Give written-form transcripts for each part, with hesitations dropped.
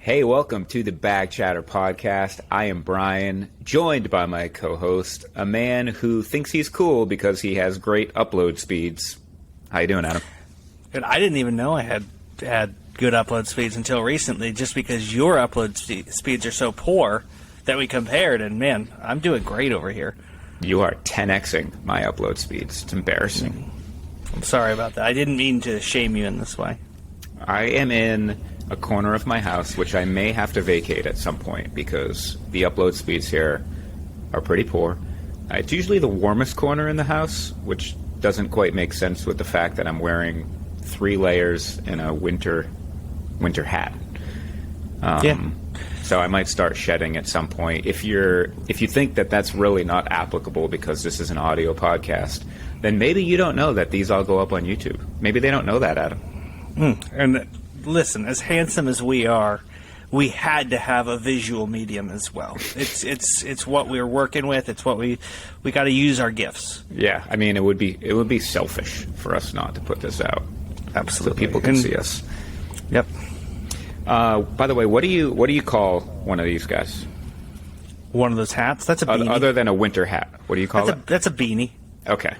Hey, welcome to the Bag Chatter podcast. I am Bryan, joined by my co-host, a man who thinks he's cool because he has great upload speeds. How you doing, Adam? And I didn't even know I had good upload speeds until recently, just because your upload speeds are so poor that we compared, and man, I'm doing great over here. You are 10xing my upload speeds. It's embarrassing. I'm sorry about that. I didn't mean to shame you in this way. I am in a corner of my house, which I may have to vacate at some point because the upload speeds here are pretty poor. It's usually the warmest corner in the house, which doesn't quite make sense with the fact that I'm wearing 3 layers and a winter hat. So I might start shedding at some point. If you think that that's really not applicable because this is an audio podcast, then maybe you don't know that these all go up on YouTube. Maybe they don't know that, Adam. And listen, as handsome as we are, we had to have a visual medium as well. It's what we're working with. It's what we got to use our gifts. Yeah, I mean, it would be selfish for us not to put this out. Absolutely, so people can see us. Yep. By the way, what do you call one of these guys? One of those hats? That's a beanie. Other than a winter hat, what do you call it? That's a beanie. Okay,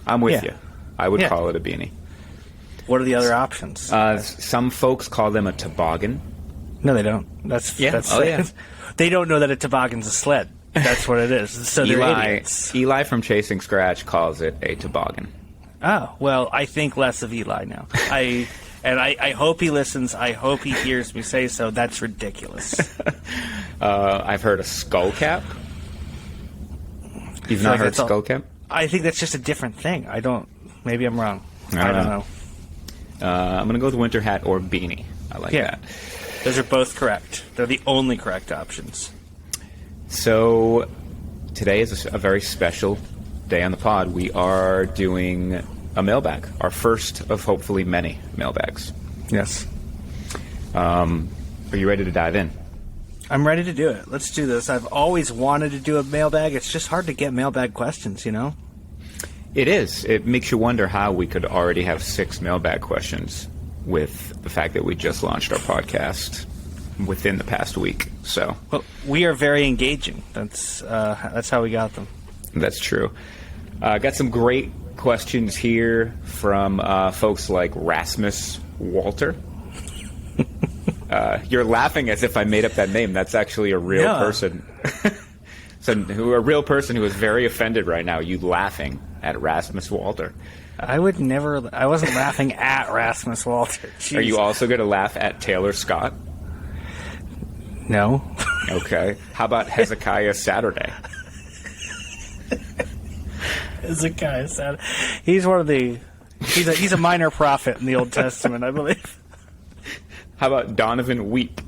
I'm with you. I would call it a beanie. What are the other options? Some folks call them a toboggan. No, they don't. That's They don't know that a toboggan's a sled. That's what it is. So they're idiots. Eli from Chasing Scratch calls it a toboggan. Oh, well, I think less of Eli now. I hope he listens. I hope he hears me say so. That's ridiculous. I've heard a skull cap. You've not heard skull cap? I think that's just a different thing. Maybe I'm wrong. I don't know. I'm going to go with winter hat or beanie. I like that. Those are both correct. They're the only correct options. So today is a very special day on the pod. We are doing a mailbag, our first of hopefully many mailbags. Yes. Are you ready to dive in? I'm ready to do it. Let's do this. I've always wanted to do a mailbag. It's just hard to get mailbag questions, you know? It is. It makes you wonder how we could already have 6 mailbag questions with the fact that we just launched our podcast within the past week. So, well, we are very engaging. That's how we got them. That's true. Got some great questions here from folks like Rasmus Walter. You're laughing as if I made up that name. That's actually a real person. A real person who is very offended right now. You laughing at Rasmus Walter. I would never. I wasn't laughing at Rasmus Walter. Jeez. Are you also going to laugh at Taylor Scott? No. Okay. How about Hezekiah Saturday? Hezekiah Saturday. He's one of the. He's a minor prophet in the Old Testament, I believe. How about Donovan Weep?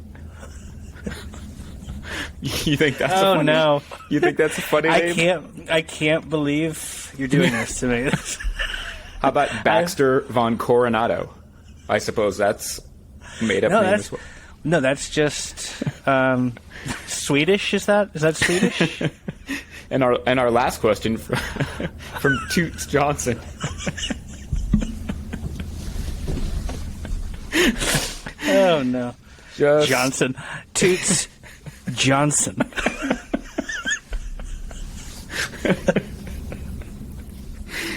You think that's a funny? No. You think that's a funny name? I can't believe you're doing this to me. How about Baxter Von Coronado? I suppose that's made up name as well. No, that's just Swedish. Is that Swedish? and our last question from Toots Johnson. Oh no, Johnson. Toots Johnson.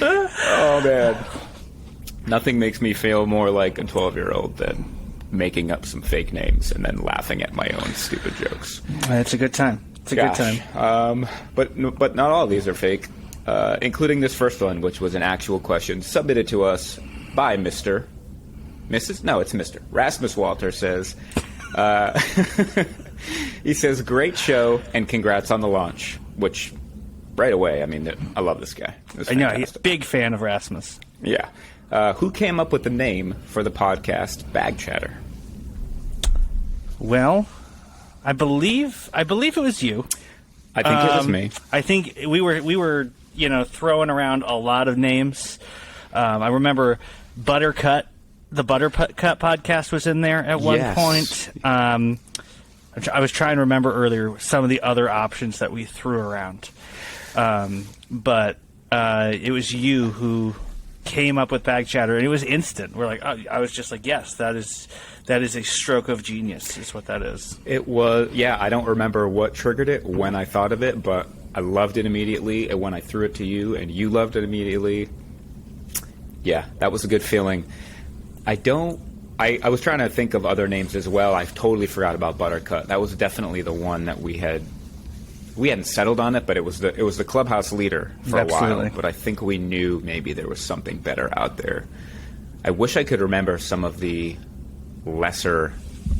Oh man, nothing makes me feel more like a 12-year-old than making up some fake names and then laughing at my own stupid jokes. It's a good time. It's a good time. But not all of these are fake, including this first one, which was an actual question submitted to us by Mr. Rasmus Walter says, he says, great show and congrats on the launch, which right away, I mean, I love this guy. I know, he's a big fan of Rasmus. Yeah. Who came up with the name for the podcast Bag Chatter? Well, I believe it was you. I think it was me. I think we were throwing around a lot of names. I remember Buttercut. The Buttercut podcast was in there at one point. I was trying to remember earlier some of the other options that we threw around. But it was you who came up with Bag Chatter, and it was instant. We're like, I was just like, yes, that is a stroke of genius, is what that is. It was, yeah. I don't remember what triggered it when I thought of it, but I loved it immediately. And when I threw it to you, and you loved it immediately, yeah, that was a good feeling. I was trying to think of other names as well. I totally forgot about Buttercut. That was definitely the one that we hadn't settled on it, but it was the clubhouse leader for Absolutely. a while. But I think we knew maybe there was something better out there. I wish I could remember some of the lesser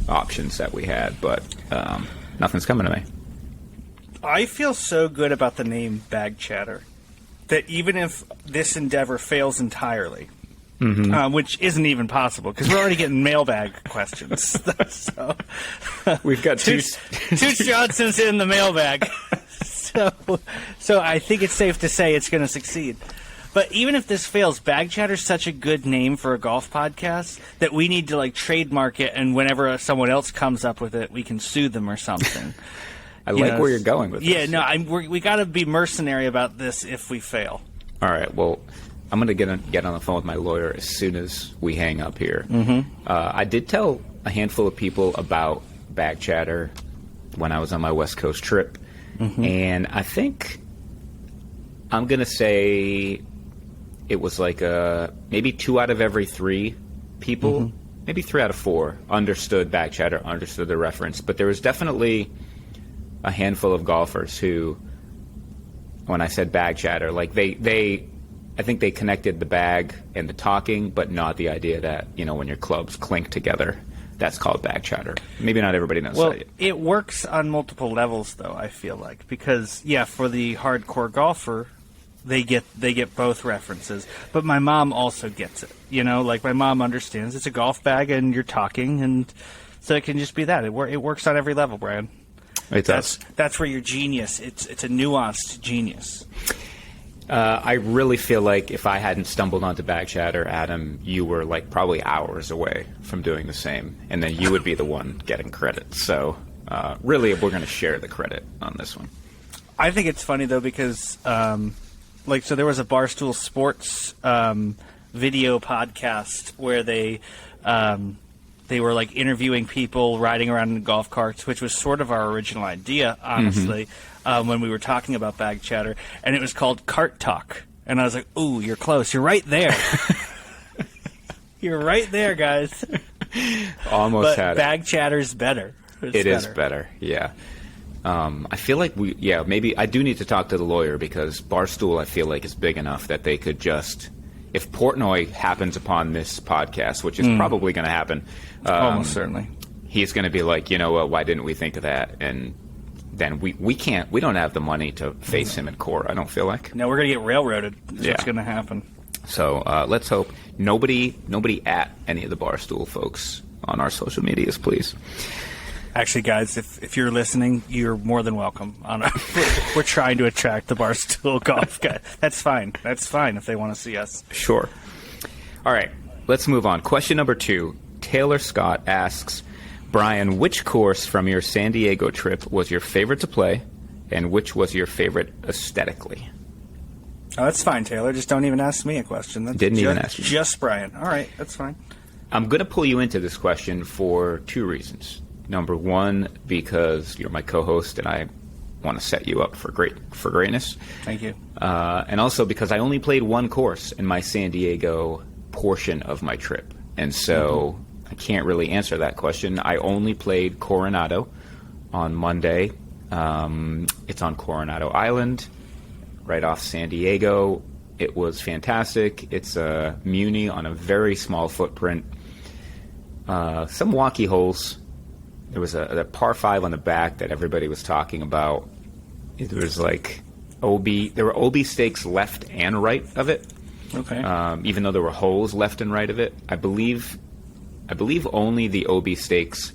options that we had, but nothing's coming to me. I feel so good about the name Bag Chatter that even if this endeavor fails entirely, which isn't even possible because we're already getting mailbag questions. So, We've got Toots Johnson's in the mailbag. So I think it's safe to say it's going to succeed. But even if this fails, Bag Chatter's such a good name for a golf podcast that we need to like trademark it, and whenever someone else comes up with it, we can sue them or something. I like where you're going with this. Yeah, no, we got to be mercenary about this if we fail. All right, well, I'm going to get on the phone with my lawyer as soon as we hang up here. I did tell a handful of people about Bag Chatter when I was on my West Coast trip, and I think I'm going to say it was like maybe 2 out of every 3 people, maybe 3 out of 4, understood Bag Chatter, understood the reference. But there was definitely a handful of golfers who, when I said Bag Chatter, like I think they connected the bag and the talking, but not the idea that, when your clubs clink together, that's called Bag Chatter. Maybe not everybody knows that yet. It works on multiple levels, though, I feel like. Because, yeah, for the hardcore golfer, they get both references. But my mom also gets it. Like my mom understands it's a golf bag and you're talking, and so it can just be that. It works on every level, Brian. It does. That's where you're genius. It's a nuanced genius. I really feel like if I hadn't stumbled onto Bag Chatter, Adam, you were like probably hours away from doing the same, and then you would be the one getting credit. So really, we're going to share the credit on this one. I think it's funny though because, so there was a Barstool Sports video podcast where they were like interviewing people riding around in golf carts, which was sort of our original idea, honestly. When we were talking about Bag Chatter, and it was called Cart Talk. And I was like, ooh, you're close. You're right there. You're right there, guys. Almost had it. Bag Chatter's better. It is better, yeah. I feel like maybe I do need to talk to the lawyer because Barstool, I feel like, is big enough that they could just, if Portnoy happens upon this podcast, which is probably going to happen. Almost certainly. He's going to be like, why didn't we think of that? And then we don't have the money to face him in court, I don't feel like. No, we're going to get railroaded. That's what's going to happen. So let's hope nobody at any of the Barstool folks on our social medias, please. Actually, guys, if you're listening, you're more than welcome. We're trying to attract the Barstool golf guy. That's fine. That's fine if they want to see us. Sure. All right, let's move on. Question number 2. Taylor Scott asks, Bryan, which course from your San Diego trip was your favorite to play, and which was your favorite aesthetically? Oh, that's fine, Taylor. Just don't even ask me a question. Didn't even ask you. Just Bryan. All right, that's fine. I'm going to pull you into this question for 2 reasons. Number 1, because you're my co-host and I want to set you up for greatness. Thank you. And also because I only played 1 course in my San Diego portion of my trip. And so I can't really answer that question. I only played Coronado on Monday. It's on Coronado Island, right off San Diego. It was fantastic. It's a Muni on a very small footprint. Some wonky holes. There was a par 5 on the back that everybody was talking about. It was like there were OB stakes left and right of it. Okay. Even though there were holes left and right of it. I believe only the OB stakes,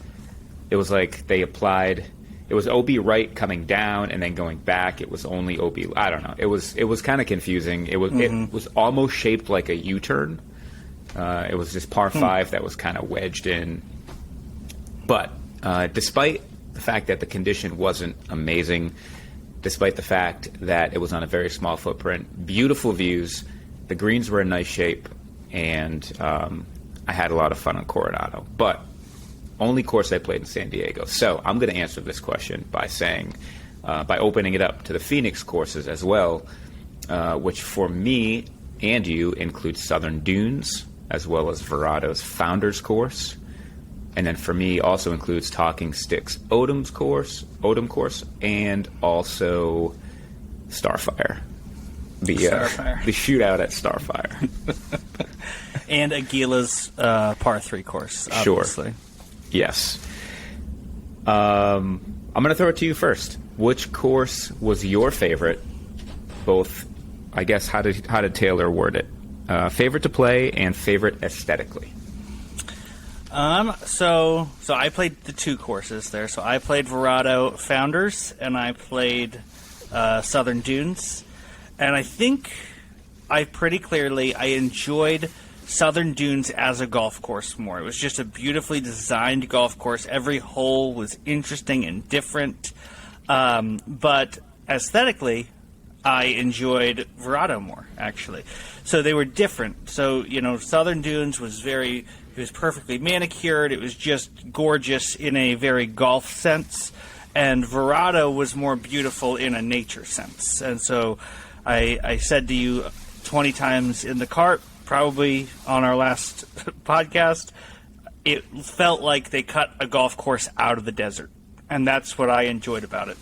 it was like they applied, it was OB right coming down and then going back. It was only OB, I don't know. It was kind of confusing. It was almost shaped like a U-turn. It was just par 5 that was kind of wedged in. But despite the fact that the condition wasn't amazing, despite the fact that it was on a very small footprint, beautiful views, the greens were in nice shape, and I had a lot of fun on Coronado. But only course I played in San Diego. So I'm going to answer this question by saying, by opening it up to the Phoenix courses as well, which for me and you includes Southern Dunes, as well as Verado's Founders Course. And then for me also includes Talking Sticks Odom course, and also Starfire. The shootout at Starfire. And Aguila's par 3 course, obviously. Sure. Yes. I'm going to throw it to you first. Which course was your favorite? Both, I guess, how did Taylor word it? Favorite to play and favorite aesthetically. So I played the 2 courses there. So I played Verado Founders and I played Southern Dunes. And I think I enjoyed Southern Dunes as a golf course more. It was just a beautifully designed golf course. Every hole was interesting and different. But aesthetically, I enjoyed Verado more, actually. So they were different. So, Southern Dunes was it was perfectly manicured. It was just gorgeous in a very golf sense. And Verado was more beautiful in a nature sense. And so I said to you 20 times in the cart, probably on our last podcast, it felt like they cut a golf course out of the desert. And that's what I enjoyed about it.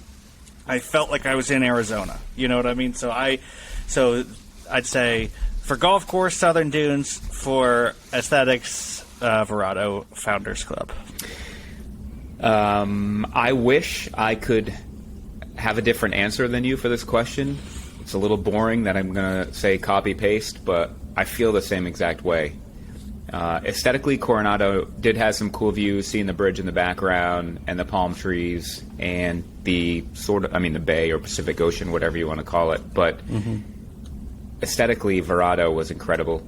I felt like I was in Arizona. You know what I mean? So I'd say for golf course, Southern Dunes; for aesthetics, Verado Founders Club. I wish I could have a different answer than you for this question. It's a little boring that I'm going to say copy-paste, but I feel the same exact way. Aesthetically, Coronado did have some cool views, seeing the bridge in the background and the palm trees and the the bay or Pacific Ocean, whatever you want to call it. But aesthetically, Verado was incredible.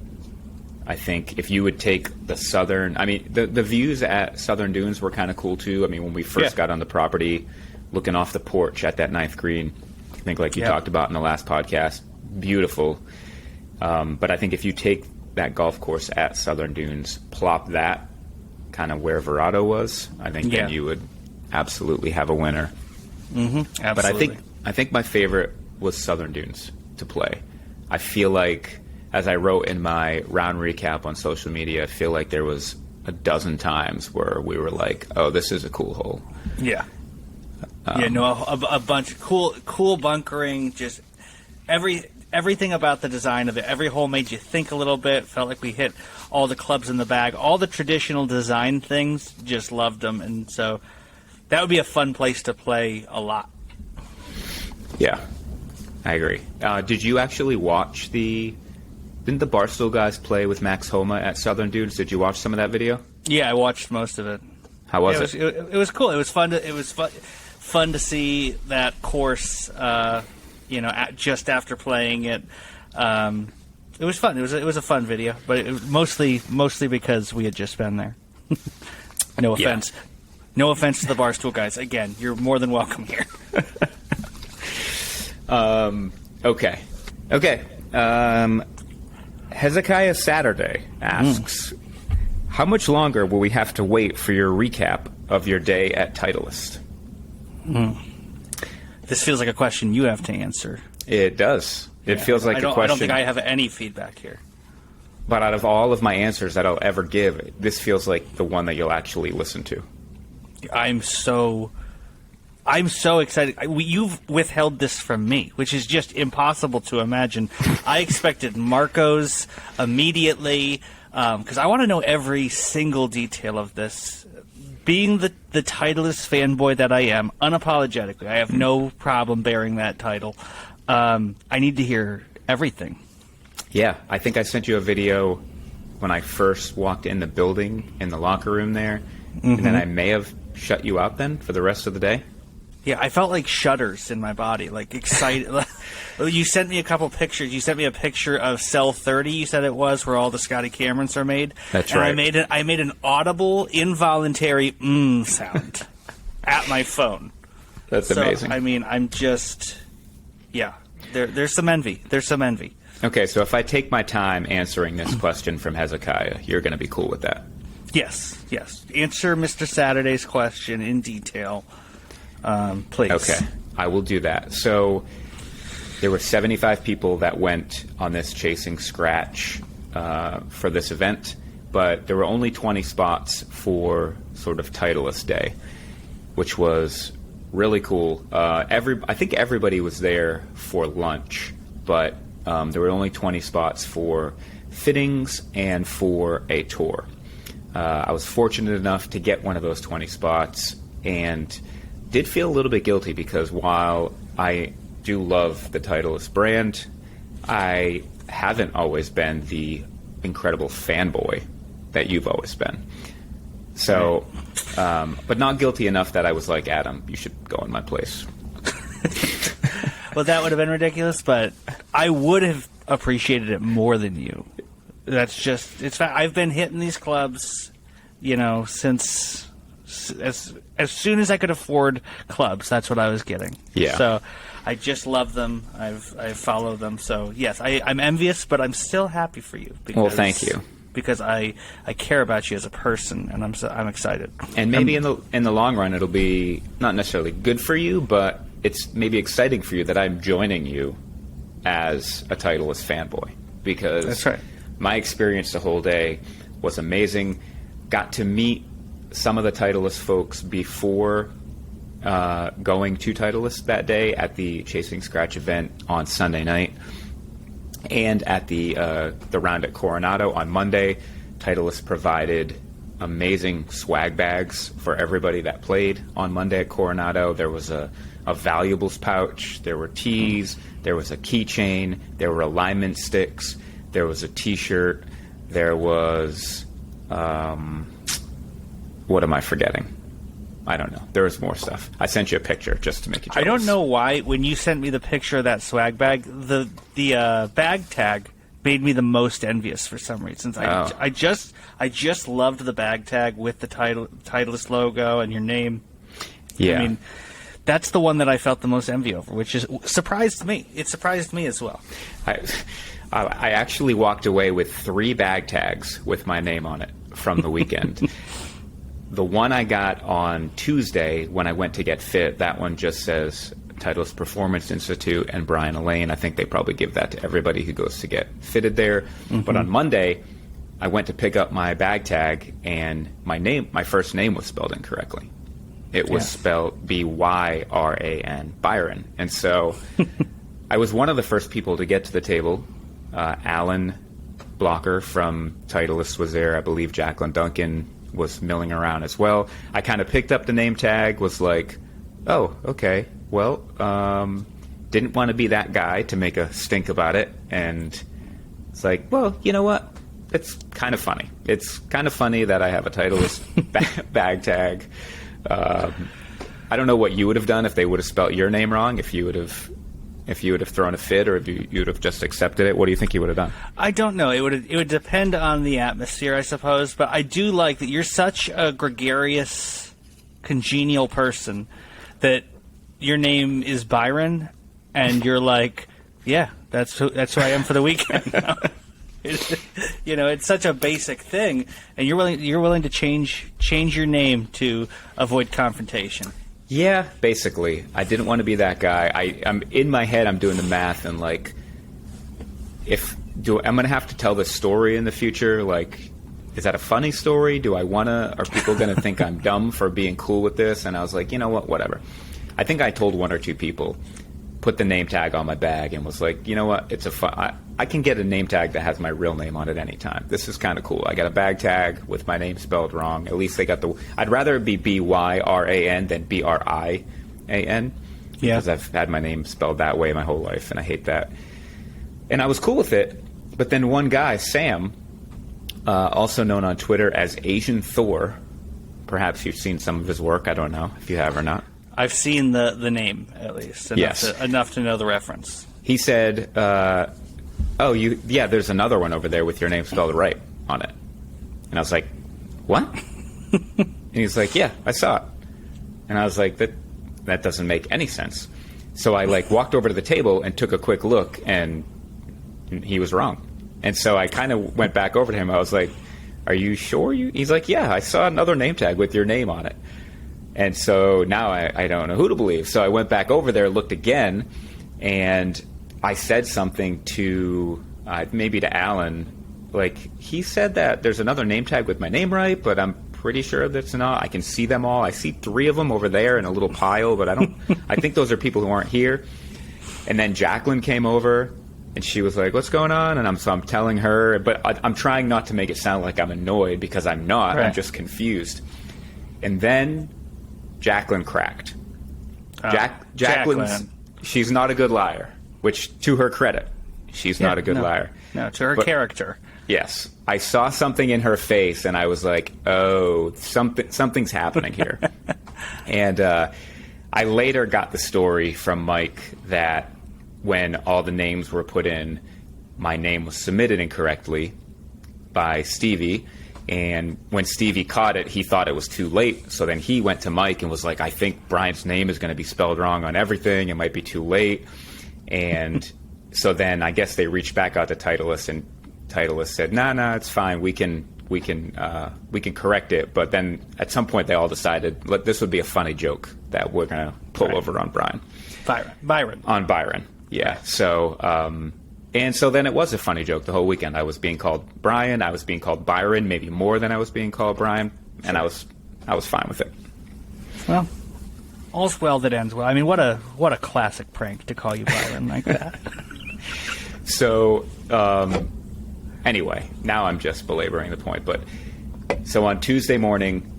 I think if you would take the southern... the views at Southern Dunes were kind of cool, too. When we first got on the property, looking off the porch at that 9th green, I think like you talked about in the last podcast, beautiful. But I think if you take that golf course at Southern Dunes, plop that kind of where Verado was, I think then you would absolutely have a winner. Mm-hmm, But absolutely. I think my favorite was Southern Dunes to play. I feel like, as I wrote in my round recap on social media, I feel like there was a dozen times where we were like, oh, this is a cool hole. Yeah. A bunch of cool bunkering, just everything about the design of it. Every hole made you think a little bit. Felt like we hit all the clubs in the bag. All the traditional design things, just loved them. And so that would be a fun place to play a lot. Yeah, I agree. Did you actually watch didn't the Barstool guys play with Max Homa at Southern Dunes? Did you watch some of that video? Yeah, I watched most of it. How was it? It was cool. It was fun to see that course, just after playing it. It was fun. It was a fun video, but it was mostly because we had just been there. No offense. Yeah. No offense to the Barstool guys. Again, you're more than welcome here. Okay. Hezekiah Saturday asks, how much longer will we have to wait for your recap of your day at Titleist? This feels like a question you have to answer. It does. It feels like a question. I don't think I have any feedback here. But out of all of my answers that I'll ever give, this feels like the one that you'll actually listen to. I'm so excited. You've withheld this from me, which is just impossible to imagine. I expected Marco's immediately, because I want to know every single detail of this. Being the Titleist fanboy that I am, unapologetically, I have no problem bearing that title. I need to hear everything. Yeah, I think I sent you a video when I first walked in the building, in the locker room there, and then I may have shut you out then for the rest of the day. Yeah, I felt like shudders in my body, like excited. You sent me a couple pictures. You sent me a picture of Cell 30, you said it was, where all the Scotty Camerons are made. That's and right. I made an audible, involuntary sound at my phone. That's amazing. I'm just, there's some envy. There's some envy. Okay, so if I take my time answering this question from Hezekiah, you're going to be cool with that? Yes. Answer Mr. Saturday's question in detail, please. Okay, I will do that. So there were 75 people that went on this Chasing Scratch for this event, but there were only 20 spots for sort of Titleist Day, which was really cool. I think everybody was there for lunch, but there were only 20 spots for fittings and for a tour. I was fortunate enough to get one of those 20 spots and did feel a little bit guilty because while I do love the Titleist brand, I haven't always been the incredible fanboy that you've always been. So, but not guilty enough that I was like, Adam, you should go in my place. Well, that would have been ridiculous, but I would have appreciated it more than you. That's just, I've been hitting these clubs, since as soon as I could afford clubs, that's what I was getting. Yeah. So I just love them. I've followed them. So yes, I'm envious, but I'm still happy for you. Well, thank you. Because I care about you as a person, and I'm excited. And maybe in the long run, it'll be not necessarily good for you, but it's maybe exciting for you that I'm joining you as a Titleist fanboy. Because that's right. My experience the whole day was amazing. Got to meet some of the Titleist folks before going to Titleist that day at the Chasing Scratch event on Sunday night. And at the round at Coronado on Monday, Titleist provided amazing swag bags for everybody that played on Monday at Coronado. There was a valuables pouch, there were tees, there was a keychain, there were alignment sticks, there was a T-shirt, there was what am I forgetting? I don't know. There was more stuff. I sent you a picture just to make you jealous. I don't know why, when you sent me the picture of that swag bag, the bag tag made me the most envious for some reason. I just loved the bag tag with the Titleist logo and your name. Yeah. I mean, that's the one that I felt the most envy over, which surprised me. It surprised me as well. I actually walked away with 3 bag tags with my name on it from the weekend. The one I got on Tuesday when I went to get fit, that one just says Titleist Performance Institute and Bryan Elaine. I think they probably give that to everybody who goes to get fitted there. Mm-hmm. But on Monday, I went to pick up my bag tag, and my first name was spelled incorrectly. It was spelled B-Y-R-A-N, Byron. And so I was one of the first people to get to the table. Alan Blocker from Titleist was there. I believe Jacqueline Duncan was milling around as well. I kind of picked up the name tag, was like, oh, okay, well, didn't want to be that guy to make a stink about it, and it's like, well, you know what? It's kind of funny. It's kind of funny that I have a Titleist bag tag. I don't know what you would have done if they would have spelt your name wrong, if you would have thrown a fit, or if you would have just accepted it. What do you think you would have done? I don't know. It would depend on the atmosphere, I suppose. But I do like that you're such a gregarious, congenial person that your name is Byron, and you're like, yeah, that's who I am for the weekend. It's such a basic thing, and you're willing to change your name to avoid confrontation. Yeah, basically. I didn't want to be that guy. I'm in my head, I'm doing the math, and like, I'm going to have to tell this story in the future. Like, is that a funny story? Are people going to think I'm dumb for being cool with this? And I was like, you know what, whatever. I think I told 1 or 2 people, put the name tag on my bag, and was like, you know what, I can get a name tag that has my real name on it anytime. This is kind of cool. I got a bag tag with my name spelled wrong. At least they got I'd rather it be B-Y-R-A-N than B-R-I-A-N. Yeah. Because I've had my name spelled that way my whole life, and I hate that. And I was cool with it, but then one guy, Sam, also known on Twitter as Asian Thor, perhaps you've seen some of his work. I don't know if you have or not. I've seen the name, at least. Enough to know the reference. He said, there's another one over there with your name spelled right on it. And I was like, what? And he's like, yeah, I saw it. And I was like, that doesn't make any sense. So I walked over to the table and took a quick look, and And he was wrong. And so I kind of went back over to him. I was like, are you sure? He's like, yeah, I saw another name tag with your name on it. And so now I don't know who to believe. So I went back over there, looked again, and I said something to maybe to Alan. Like, he said that there's another name tag with my name right, but I'm pretty sure that's not. I can see them all. I see 3 of them over there in a little pile, but I think those are people who aren't here. And then Jacqueline came over, and she was like, what's going on? And I'm telling her, but I'm trying not to make it sound like I'm annoyed, because I'm not. Right. I'm just confused. And then Jacqueline cracked. Jacqueline, she's not a good liar, which, to her credit, she's not a good liar. No, to her character. Yes. I saw something in her face, and I was like, oh, something's happening here. And I later got the story from Mike that when all the names were put in, my name was submitted incorrectly by Stevie. And when Stevie caught it, he thought it was too late. So then he went to Mike and was like, I think Brian's name is going to be spelled wrong on everything. It might be too late. And so then I guess they reached back out to Titleist, and Titleist said, nah, it's fine. We can correct it. But then at some point they all decided this would be a funny joke that we're going to pull over on Bryan. Byron. On Byron. Yeah. So, and so then it was a funny joke the whole weekend. I was being called Bryan. I was being called Byron, maybe more than I was being called Bryan. And I was fine with it. Well, all's well that ends well. I mean, what a classic prank to call you Byron like that. So, anyway, now I'm just belaboring the point. But so on Tuesday morning,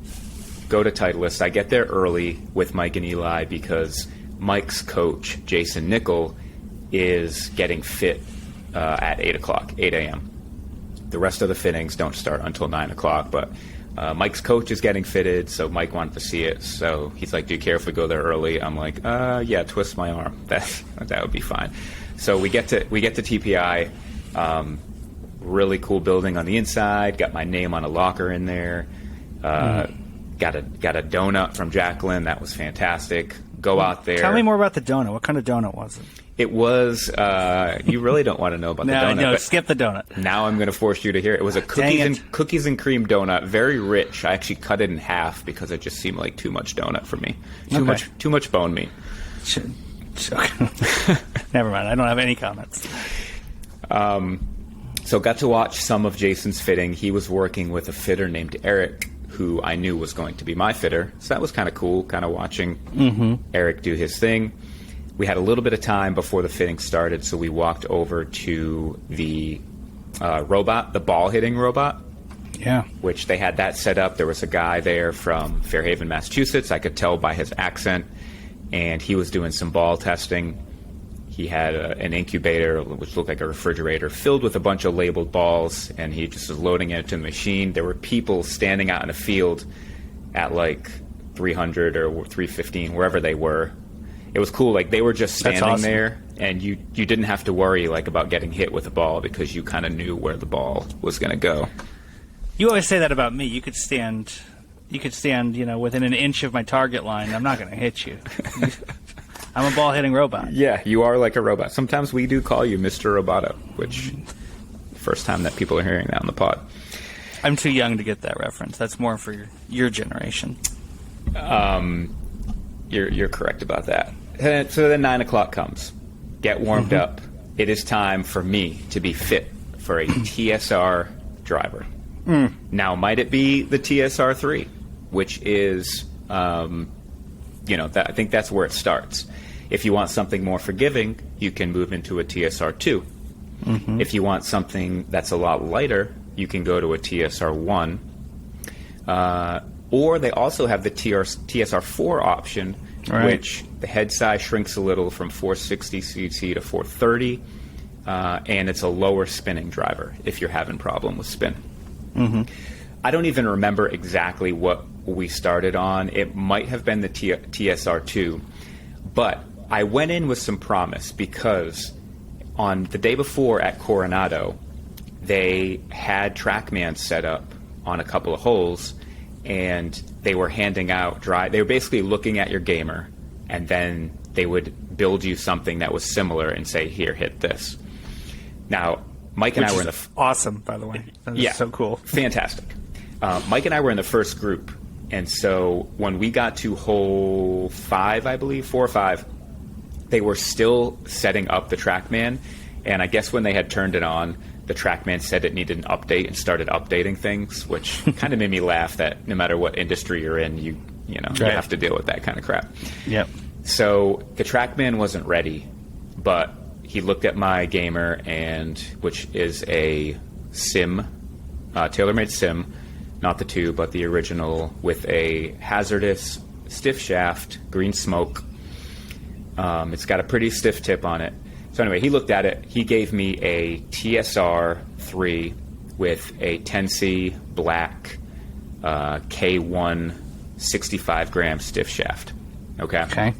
go to Titleist. I get there early with Mike and Eli because Mike's coach, Jason Nickel, is getting fit at 8 a.m. The rest of the fittings don't start until 9 o'clock, but Mike's coach is getting fitted, so Mike wanted to see it. So he's like, do you care if we go there early? I'm like, yeah, twist my arm. That would be fine. So we get to TPI. Really cool building on the inside. Got my name on a locker in there. Got a donut from Jacqueline. That was fantastic. Go out there. Tell me more about the donut. What kind of donut was it? It was, you really don't want to know about the donut. No, skip the donut. Now I'm going to force you to hear it. It was a cookies and cream donut, very rich. I actually cut it in half because it just seemed like too much donut for me. Too much bone meat. Never mind. I don't have any comments. So got to watch some of Jason's fitting. He was working with a fitter named Eric, who I knew was going to be my fitter. So that was kind of cool, kind of watching Eric do his thing. We had a little bit of time before the fitting started, so we walked over to the robot, the ball-hitting robot. Yeah. Which they had that set up. There was a guy there from Fairhaven, Massachusetts. I could tell by his accent. And he was doing some ball testing. He had an incubator, which looked like a refrigerator, filled with a bunch of labeled balls, and he just was loading it into the machine. There were people standing out in a field at like 300 or 315, wherever they were. It was cool. Like, they were just standing there, and you didn't have to worry like about getting hit with a ball because you kind of knew where the ball was going to go. You always say that about me. You could stand, within an inch of my target line. I'm not going to hit you. I'm a ball-hitting robot. Yeah, you are like a robot. Sometimes we do call you Mr. Roboto, which first time that people are hearing that on the pod. I'm too young to get that reference. That's more for your generation. You're correct about that. So then 9 o'clock comes. Get warmed up. It is time for me to be fit for a TSR driver. Now, might it be the TSR3, which is, I think that's where it starts. If you want something more forgiving, you can move into a TSR2. If you want something that's a lot lighter, you can go to a TSR1. Or they also have the TSR4 option, which the head size shrinks a little from 460 cc to 430, and it's a lower spinning driver if you're having problem with spin. I don't even remember exactly what we started on. It might have been the TSR2, but I went in with some promise because on the day before at Coronado, they had TrackMan set up on a couple of holes, and they were handing out they were basically looking at your gamer, and then they would build you something that was similar and say, here, hit this. Now, Mike and I were in the awesome, by the way. That's so cool. Fantastic. Mike and I were in the first group, and so when we got to hole 5, I believe, 4 or 5, they were still setting up the TrackMan, and I guess when they had turned it on, the TrackMan said it needed an update and started updating things, which kind of made me laugh that no matter what industry you're in, you have to deal with that kind of crap. Yep. So the TrackMan wasn't ready, but he looked at my gamer, which is a sim, tailor-made sim, not the 2, but the original, with a hazardous stiff shaft, green smoke. It's got a pretty stiff tip on it. So anyway, he looked at it. He gave me a TSR 3 with a 10C black K1 65-gram stiff shaft. Okay.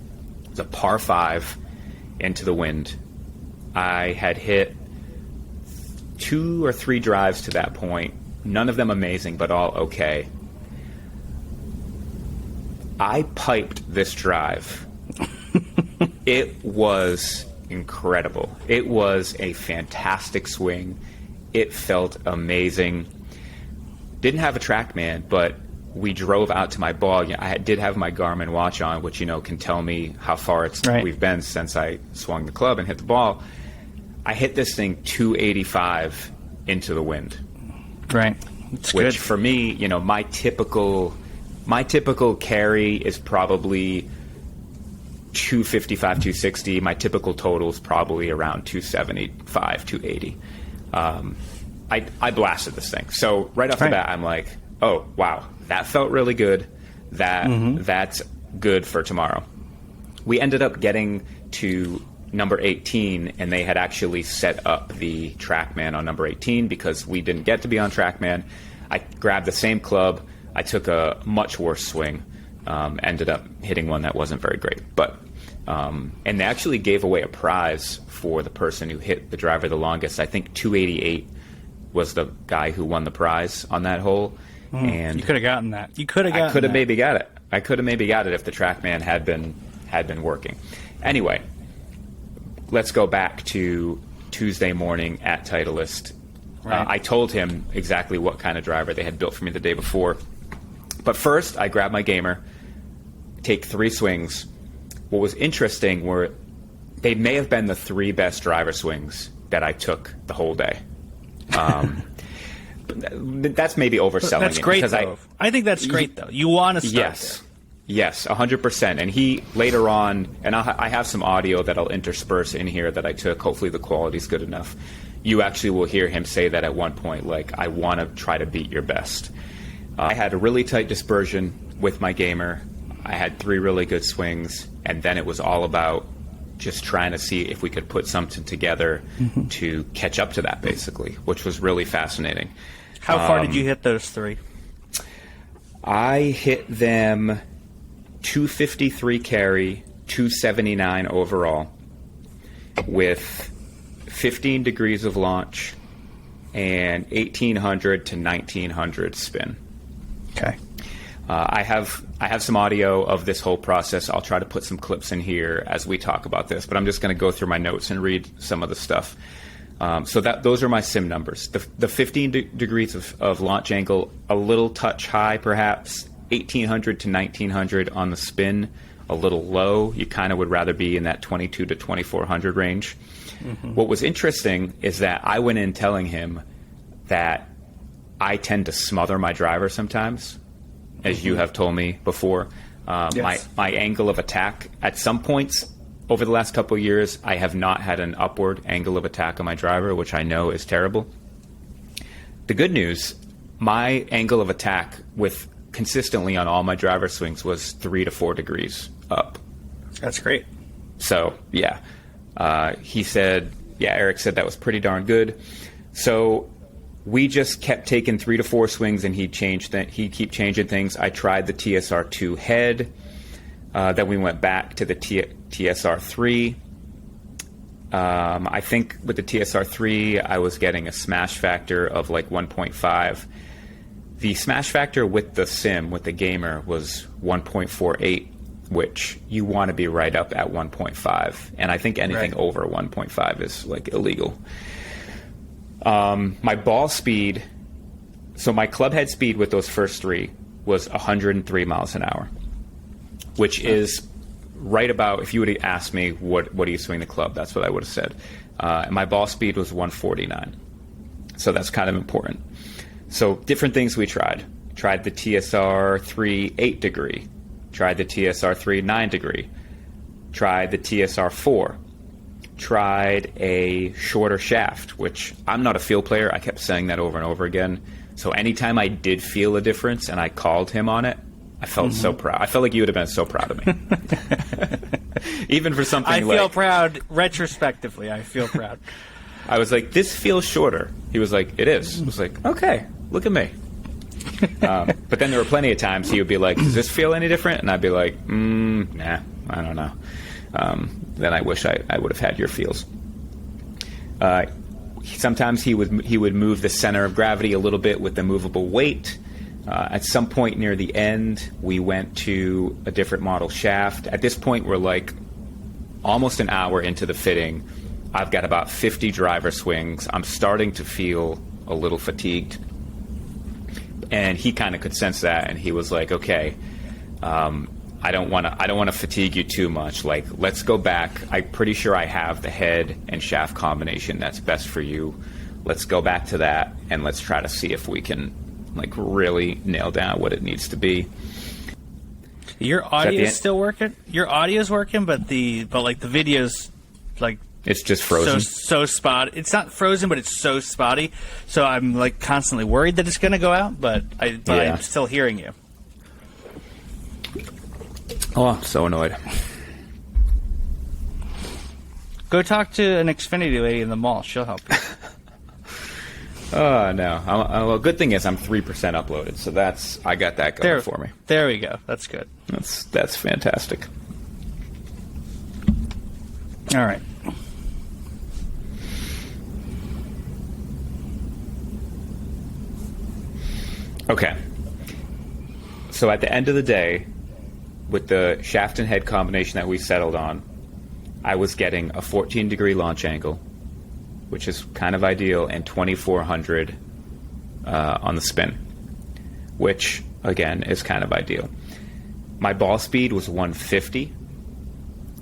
It's a par 5 into the wind. I had hit 2 or 3 drives to that point. None of them amazing, but all okay. I piped this drive. It was incredible. It was a fantastic swing. It felt amazing. Didn't have a TrackMan, but we drove out to my ball. I did have my Garmin watch on, which can tell me how far we've been since I swung the club and hit the ball. I hit this thing 285 into the wind. Right. It's which good. For me, my typical carry is probably 255, 260. My typical total is probably around 275, 280. I blasted this thing. So right off the bat, I'm like, oh, wow, that felt really good. That's good for tomorrow. We ended up getting to number 18, and they had actually set up the TrackMan on number 18 because we didn't get to be on TrackMan. I grabbed the same club. I took a much worse swing. Ended up hitting one that wasn't very great. But and they actually gave away a prize for the person who hit the driver the longest. I think 288 was the guy who won the prize on that hole. And you could have gotten that. I could have maybe got it. I could have maybe got it if the TrackMan had been working. Anyway, let's go back to Tuesday morning at Titleist. Right. I told him exactly what kind of driver they had built for me the day before. But first, I grabbed my gamer, take 3 swings. What was interesting were they may have been the 3 best driver swings that I took the whole day. That's maybe overselling. That's great, though. I think that's great, though. You want to start there. Yes, 100%. And he later on, and I have some audio that I'll intersperse in here that I took. Hopefully the quality's good enough. You actually will hear him say that at one point, like, I want to try to beat your best. I had a really tight dispersion with my gamer. I had 3 really good swings, and then it was all about just trying to see if we could put something together to catch up to that, basically, which was really fascinating. How far did you hit those 3? I hit them 253 carry, 279 overall, with 15 degrees of launch and 1800 to 1900 spin. Okay. I have some audio of this whole process. I'll try to put some clips in here as we talk about this, but I'm just going to go through my notes and read some of the stuff. So those are my sim numbers. The 15 degrees of launch angle, a little touch high perhaps, 1800 to 1900 on the spin, a little low. You kind of would rather be in that 22 to 2400 range. What was interesting is that I went in telling him that I tend to smother my driver sometimes, as you have told me before. Yes. My angle of attack, at some points over the last couple of years, I have not had an upward angle of attack on my driver, which I know is terrible. The good news, my angle of attack with consistently on all my driver swings was 3 to 4 degrees up. That's great. So, yeah. He said, Eric said that was pretty darn good. So we just kept taking 3 to 4 swings, and he'd keep changing things. I tried the TSR2 head. Then we went back to the TSR3. I think with the TSR3, I was getting a smash factor of like 1.5. The smash factor with the sim, with the gamer, was 1.48, which you want to be right up at 1.5. And I think anything over 1.5 is like illegal. My ball speed, so my club head speed with those first three was 103 miles an hour, which is right about, if you would have asked me what do you swing the club, that's what I would have said. And my ball speed was 149. So that's kind of important. So different things we tried. Tried the TSR 3 8 degree. Tried the TSR 3 9 degree. Tried the TSR 4. Tried a shorter shaft, which I'm not a field player. I kept saying that over and over again. So anytime I did feel a difference and I called him on it, I felt so proud. I felt like you would have been so proud of me. Even for something I feel proud retrospectively. I feel proud. I was like, this feels shorter. He was like, it is. I was like, okay, look at me. But then there were plenty of times he would be like, does this feel any different? And I'd be like, nah, I don't know. Then I wish I would have had your feels. Sometimes he would move the center of gravity a little bit with the movable weight. At some point near the end, we went to a different model shaft. At this point, we're like almost an hour into the fitting. I've got about 50 driver swings. I'm starting to feel a little fatigued. And he kind of could sense that, and he was like, okay, I don't want to fatigue you too much. Like, let's go back. I'm pretty sure I have the head and shaft combination that's best for you. Let's go back to that, and let's try to see if we can like really nail down what it needs to be. Your audio is still working. Your audio's working, but the video's like it's just frozen. So spotty. It's not frozen, but it's so spotty. So I'm like constantly worried that it's going to go out, but I'm still hearing you. Oh, I'm so annoyed. Go talk to an Xfinity lady in the mall. She'll help you. Oh, no. Well, good thing is I'm 3% uploaded, so I got that going for me. There we go. That's good. That's fantastic. All right. Okay. So at the end of the day, with the shaft and head combination that we settled on, I was getting a 14-degree launch angle, which is kind of ideal, and 2,400 on the spin, which, again, is kind of ideal. My ball speed was 150.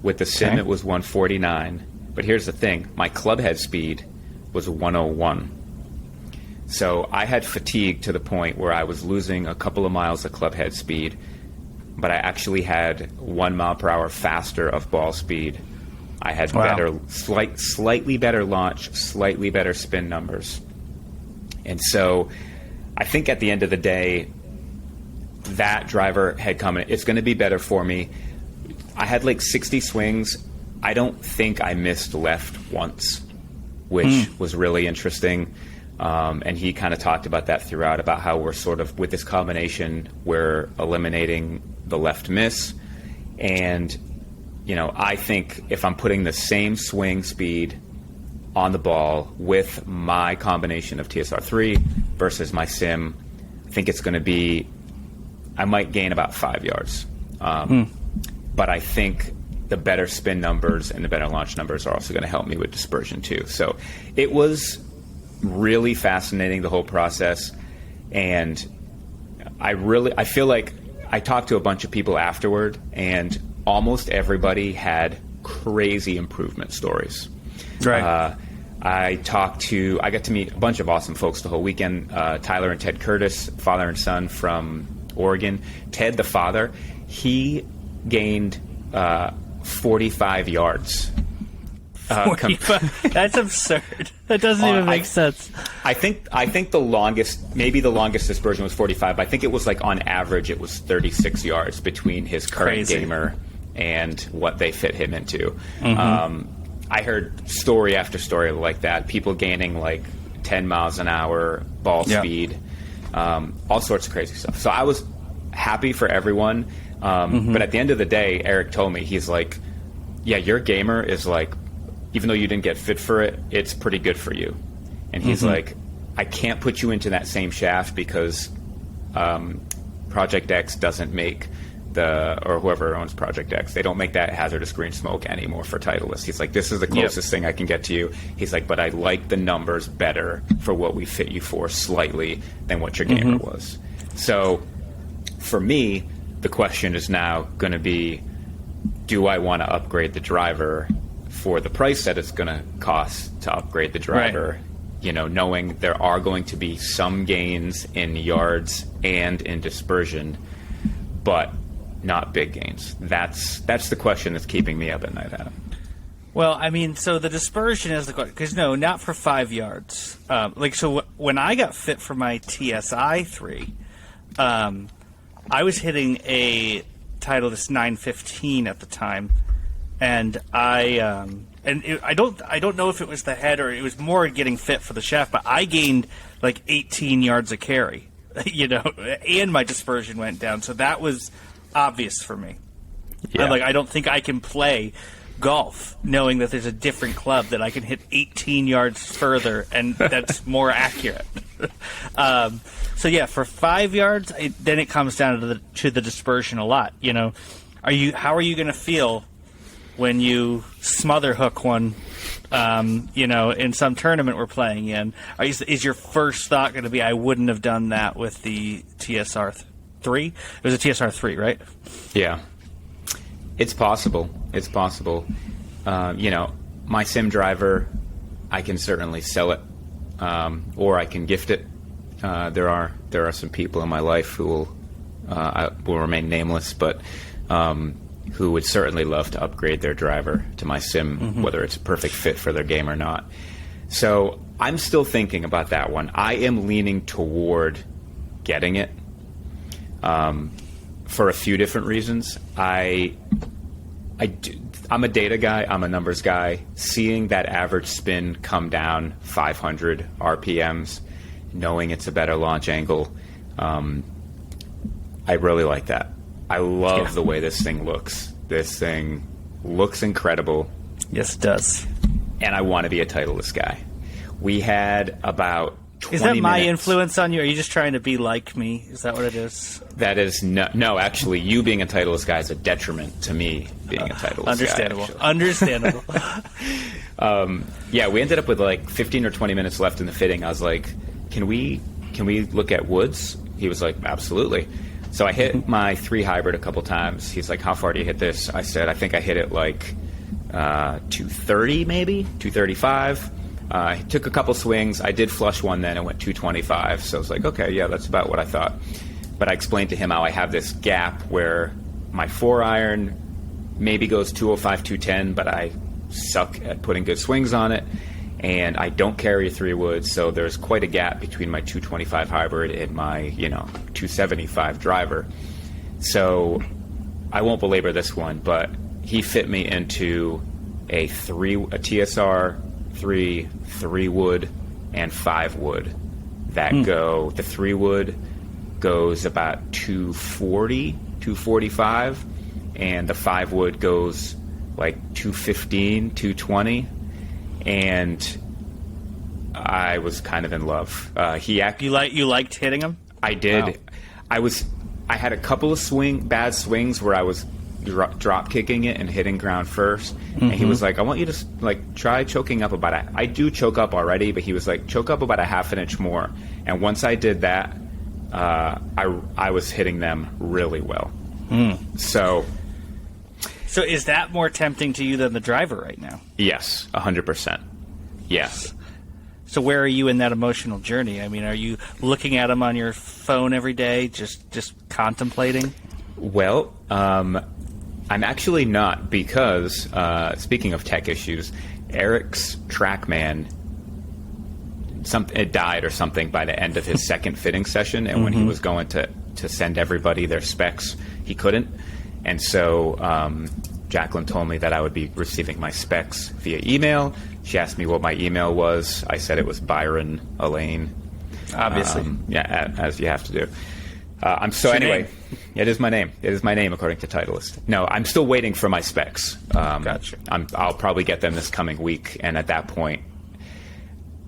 With the sim, it was 149. But here's the thing. My club head speed was 101. So I had fatigue to the point where I was losing a couple of miles of club head speed, but I actually had 1 mile per hour faster of ball speed. I had slightly better launch, slightly better spin numbers. And so I think at the end of the day, that driver head combination, it's going to be better for me. I had like 60 swings. I don't think I missed left once, which was really interesting. And he kind of talked about that throughout, about how we're sort of, with this combination, we're eliminating the left miss. And, you know, I think if I'm putting the same swing speed on the ball with my combination of TSR3 versus my sim, I think it's going to be, I might gain about 5 yards. But I think the better spin numbers and the better launch numbers are also going to help me with dispersion too. So it was really fascinating, the whole process. And I feel like I talked to a bunch of people afterward, and almost everybody had crazy improvement stories. Right. I got to meet a bunch of awesome folks the whole weekend. Tyler and Ted Curtis, father and son from Oregon. Ted, the father, he gained 45 yards. 45? That's absurd. That doesn't even make sense. I think the longest dispersion was 45. But I think it was like on average it was 36 yards between his current gamer and what they fit him into. I heard story after story like that. People gaining like 10 miles an hour ball speed, all sorts of crazy stuff. So I was happy for everyone. But at the end of the day, Eric told me, he's like, yeah, your gamer is like, even though you didn't get fit for it, it's pretty good for you. And he's like, I can't put you into that same shaft because Project X doesn't make or whoever owns Project X, they don't make that hazardous green smoke anymore for Titleist. He's like, this is the closest thing I can get to you. He's like, but I like the numbers better for what we fit you for slightly than what your gamer was. So for me, the question is now going to be, do I want to upgrade the driver for the price that it's going to cost to upgrade the driver? Right. You know, knowing there are going to be some gains in yards and in dispersion, but not big gains. That's the question that's keeping me up at night, Adam. Well, I mean, so the dispersion is the question, because no, not for 5 yards. So when I got fit for my TSI 3, I was hitting a Titleist 915 at the time, and I don't know if it was the head or it was more getting fit for the shaft, but I gained like 18 yards of carry, you know, and my dispersion went down, so that was obvious for me. Yeah. I don't think I can play golf knowing that there's a different club that I can hit 18 yards further and that's more accurate. So yeah, for 5 yards, then it comes down to the dispersion a lot. You know, how are you going to feel when you smother hook one? You know, in some tournament we're playing in, is your first thought going to be, I wouldn't have done that with the TSR 3? It was a TSR 3, right? Yeah. It's possible. It's possible. You know, my sim driver, I can certainly sell it, or I can gift it. There are some people in my life who will remain nameless, but who would certainly love to upgrade their driver to my sim, whether it's a perfect fit for their game or not. So I'm still thinking about that one. I am leaning toward getting it. For a few different reasons. I'm a data guy. I'm a numbers guy. Seeing that average spin come down 500 RPMs, knowing it's a better launch angle, I really like that. I love the way this thing looks. This thing looks incredible. Yes, it does. And I want to be a Titleist guy. We had about 20 Is that my minutes. Influence on you? Are you just trying to be like me? Is that what it is? That is no. Actually, you being a Titleist guy is a detriment to me being a Titleist understandable. guy. Understandable. Yeah, we ended up with like 15 or 20 minutes left in the fitting. I was like, "Can we look at woods?" He was like, "Absolutely." So I hit my 3 hybrid a couple times. He's like, "How far do you hit this?" I said, "I think I hit it like 230, maybe 235." I took a couple swings. I did flush one then and went 225. So I was like, okay, yeah, that's about what I thought. But I explained to him how I have this gap where my 4-iron maybe goes 205, 210, but I suck at putting good swings on it. And I don't carry a 3-wood, so there's quite a gap between my 225 hybrid and my, 275 driver. So I won't belabor this one, but he fit me into a TSR 3-wood, and 5-wood that go. The 3-wood goes about 240, 245, and the 5-wood goes like 215, 220, and I was kind of in love. You liked hitting him? I did. Wow. I had a couple of bad swings where I was drop kicking it and hitting ground first, and he was like, I want you to try choking up about I do choke up already, but he was like, choke up about a half an inch more. And once I did that, I was hitting them really well. So is that more tempting to you than the driver right now? Yes, 100%. Yes. So where are you in that emotional journey? I mean, are you looking at them on your phone every day, just contemplating? Well, I'm actually not, because, speaking of tech issues, Eric's TrackMan, it died or something by the end of his second fitting session, and when he was going to send everybody their specs, he couldn't. And so Jacqueline told me that I would be receiving my specs via email. She asked me what my email was. I said it was Byron Elaine. Obviously. As you have to do. Anyway, it is my name. It is my name according to Titleist. No, I'm still waiting for my specs. Gotcha. I'll probably get them this coming week, and at that point,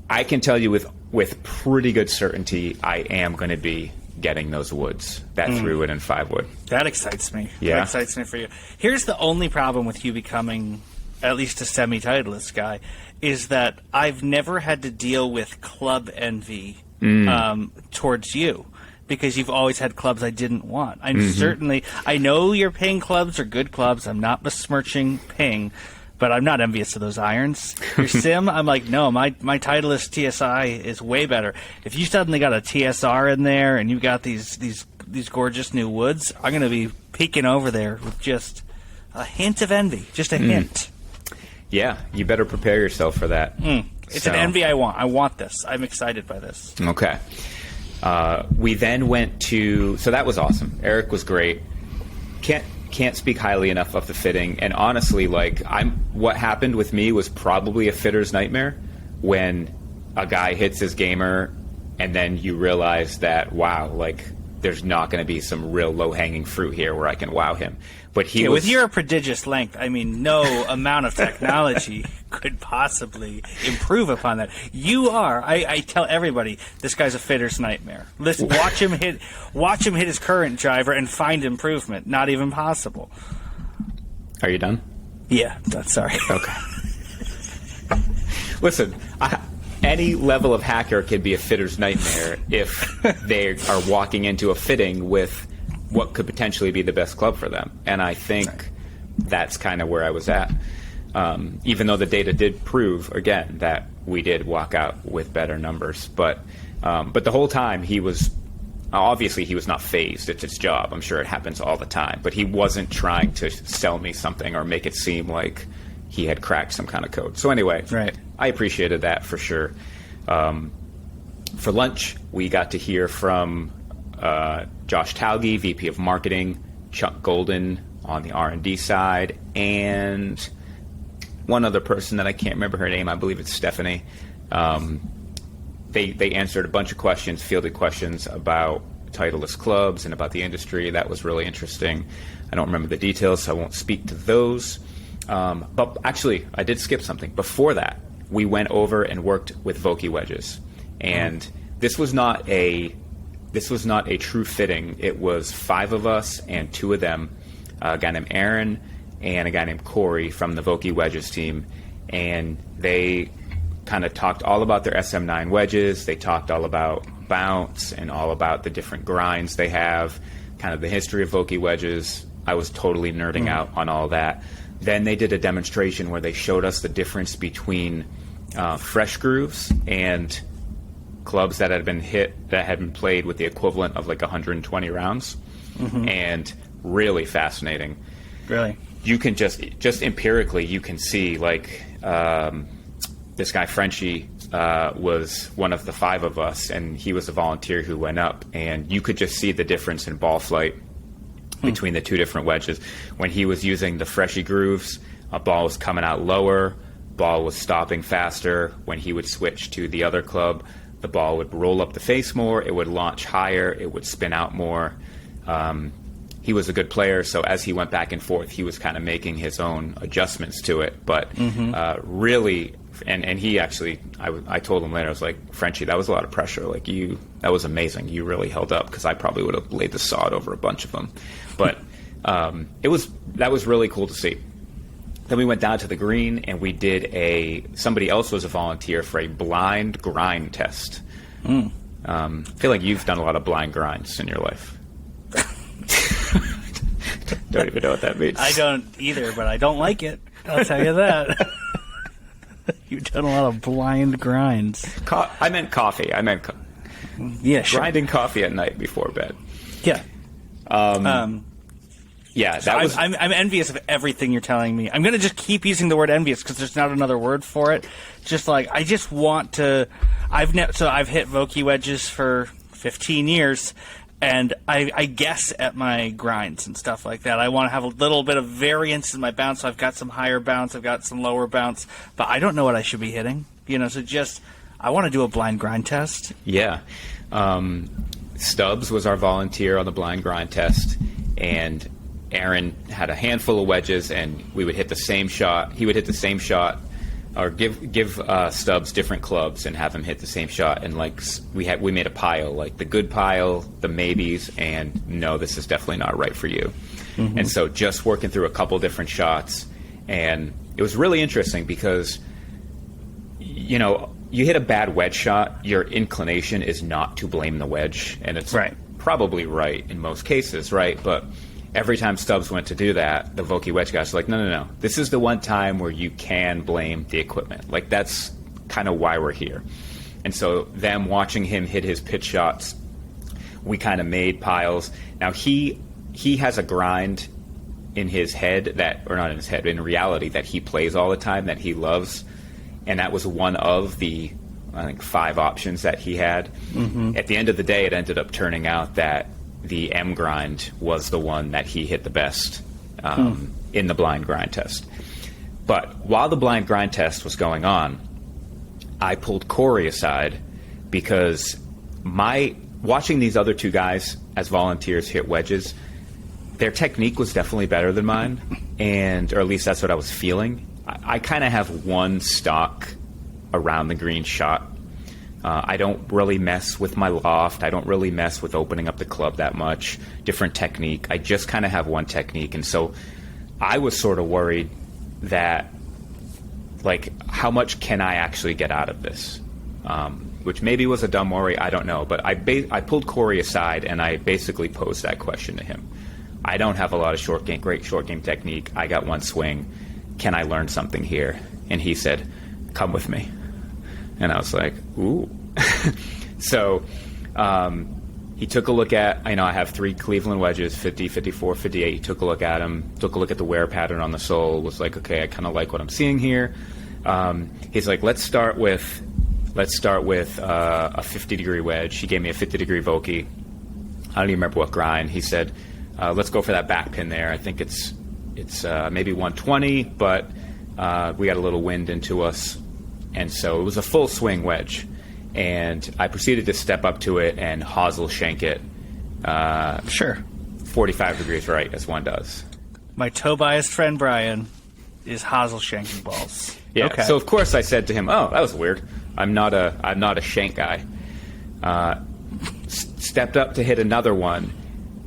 I can tell you with pretty good certainty I am going to be getting those woods, that 3-wood and 5-wood. That excites me. Yeah. That excites me for you. Here's the only problem with you becoming at least a semi-Titleist guy, is that I've never had to deal with club envy towards you, because you've always had clubs I didn't want. I know your Ping clubs are good clubs. I'm not besmirching Ping, but I'm not envious of those irons. Your Sim, I'm like, no, my Titleist TSI is way better. If you suddenly got a TSR in there and you got these gorgeous new woods, I'm going to be peeking over there with just a hint of envy, just a hint. Yeah, you better prepare yourself for that. It's an envy I want. I want this. I'm excited by this. Okay. We then went to... So that was awesome. Eric was great. Can't speak highly enough of the fitting. And honestly, what happened with me was probably a fitter's nightmare, when a guy hits his gamer and then you realize that, wow, there's not going to be some real low-hanging fruit here where I can wow him. But with your prodigious length, I mean, no amount of technology could possibly improve upon that. You are. I tell everybody, this guy's a fitter's nightmare. Listen, watch him hit his current driver and find improvement. Not even possible. Are you done? Yeah, sorry. Okay. Listen, any level of hacker can be a fitter's nightmare if they are walking into a fitting with what could potentially be the best club for them. And I think that's kind of where I was at. Even though the data did prove, again, that we did walk out with better numbers. But the whole time he was not phased. It's his job. I'm sure it happens all the time. But he wasn't trying to sell me something or make it seem like he had cracked some kind of code. So anyway, I appreciated that for sure. For lunch, we got to hear from Josh Talge, VP of Marketing, Chuck Golden on the R&D side, and one other person that I can't remember her name. I believe it's Stephanie. They answered a bunch of questions, fielded questions about Titleist clubs and about the industry. That was really interesting. I don't remember the details, so I won't speak to those. But actually, I did skip something. Before that, we went over and worked with Vokey wedges, and this was not a true fitting. It was 5 of us and 2 of them, a guy named Aaron and a guy named Corey from the Vokey wedges team, and they kind of talked all about their SM9 wedges. They talked all about bounce and all about the different grinds they have, kind of the history of Vokey wedges. I was totally nerding out on all that. Then they did a demonstration where they showed us the difference between fresh grooves and clubs that had been played with the equivalent of 120 rounds, and really fascinating. Really, you can just empirically you can see this guy Frenchie was one of the 5 of us, and he was a volunteer who went up, and you could just see the difference in ball flight between the 2 different wedges. When he was using the Freshie grooves, a ball was coming out lower, ball was stopping faster. When he would switch to the other club, the ball would roll up the face more, it would launch higher, it would spin out more. He was a good player, so as he went back and forth, he was kind of making his own adjustments to it. But really, and he actually, I told him later, I was like, Frenchie, that was a lot of pressure. That was amazing. You really held up, because I probably would have laid the sod over a bunch of them. But that was really cool to see. Then we went down to the green, and we did somebody else was a volunteer for a blind grind test. I feel like you've done a lot of blind grinds in your life. Don't even know what that means. I don't either, but I don't like it. I'll tell you that. You've done a lot of blind grinds. I meant coffee. Yeah, sure. Grinding coffee at night before bed. Yeah. Yeah, I'm envious of everything you're telling me. I'm going to just keep using the word envious because there's not another word for it. I just want to. I've hit Vokey wedges for 15 years, and I guess at my grinds and stuff like that. I want to have a little bit of variance in my bounce. So I've got some higher bounce, I've got some lower bounce, but I don't know what I should be hitting. I want to do a blind grind test. Yeah. Stubbs was our volunteer on the blind grind test, and Aaron had a handful of wedges, and we would hit the same shot. He would hit the same shot or give Stubbs different clubs and have him hit the same shot. And like we made a pile, like the good pile, the maybes, and no, this is definitely not right for you. And so just working through a couple different shots, and it was really interesting because, you know, you hit a bad wedge shot, your inclination is not to blame the wedge, and it's probably right in most cases, right? But every time Stubbs went to do that, the Vokey wedge guys were like, no. This is the one time where you can blame the equipment. Like, that's kind of why we're here. And so them watching him hit his pitch shots, we kind of made piles. Now, he has a grind in his head that, or not in his head, in reality, that he plays all the time, that he loves. And that was one of the, I think, 5 options that he had. At the end of the day, it ended up turning out that the M grind was the one that he hit the best in the blind grind test. But while the blind grind test was going on, I pulled Corey aside because watching these other 2 guys as volunteers hit wedges, their technique was definitely better than mine, or at least that's what I was feeling. I kind of have one stock around the green shot. I don't really mess with my loft. I don't really mess with opening up the club that much. Different technique. I just kind of have one technique. And so I was sort of worried that, like, how much can I actually get out of this? Which maybe was a dumb worry. I don't know. But I pulled Corey aside, and I basically posed that question to him. I don't have a lot of great short game technique. I got one swing. Can I learn something here? And he said, come with me. And I was like, ooh. So he took a look at, I have 3 Cleveland wedges, 50, 54, 58. He took a look at them, took a look at the wear pattern on the sole, was like, okay, I kind of like what I'm seeing here. He's like, let's start with a 50-degree wedge. He gave me a 50-degree Vokey. I don't even remember what grind. He said, let's go for that back pin there. I think it's maybe 120, but we got a little wind into us. And so it was a full swing wedge. And I proceeded to step up to it and hosel shank it. 45 degrees right, as one does. My toe-biased friend Bryan is hosel shanking balls. Yeah. Okay. So of course I said to him, "Oh, that was weird. I'm not a shank guy." Stepped up to hit another one,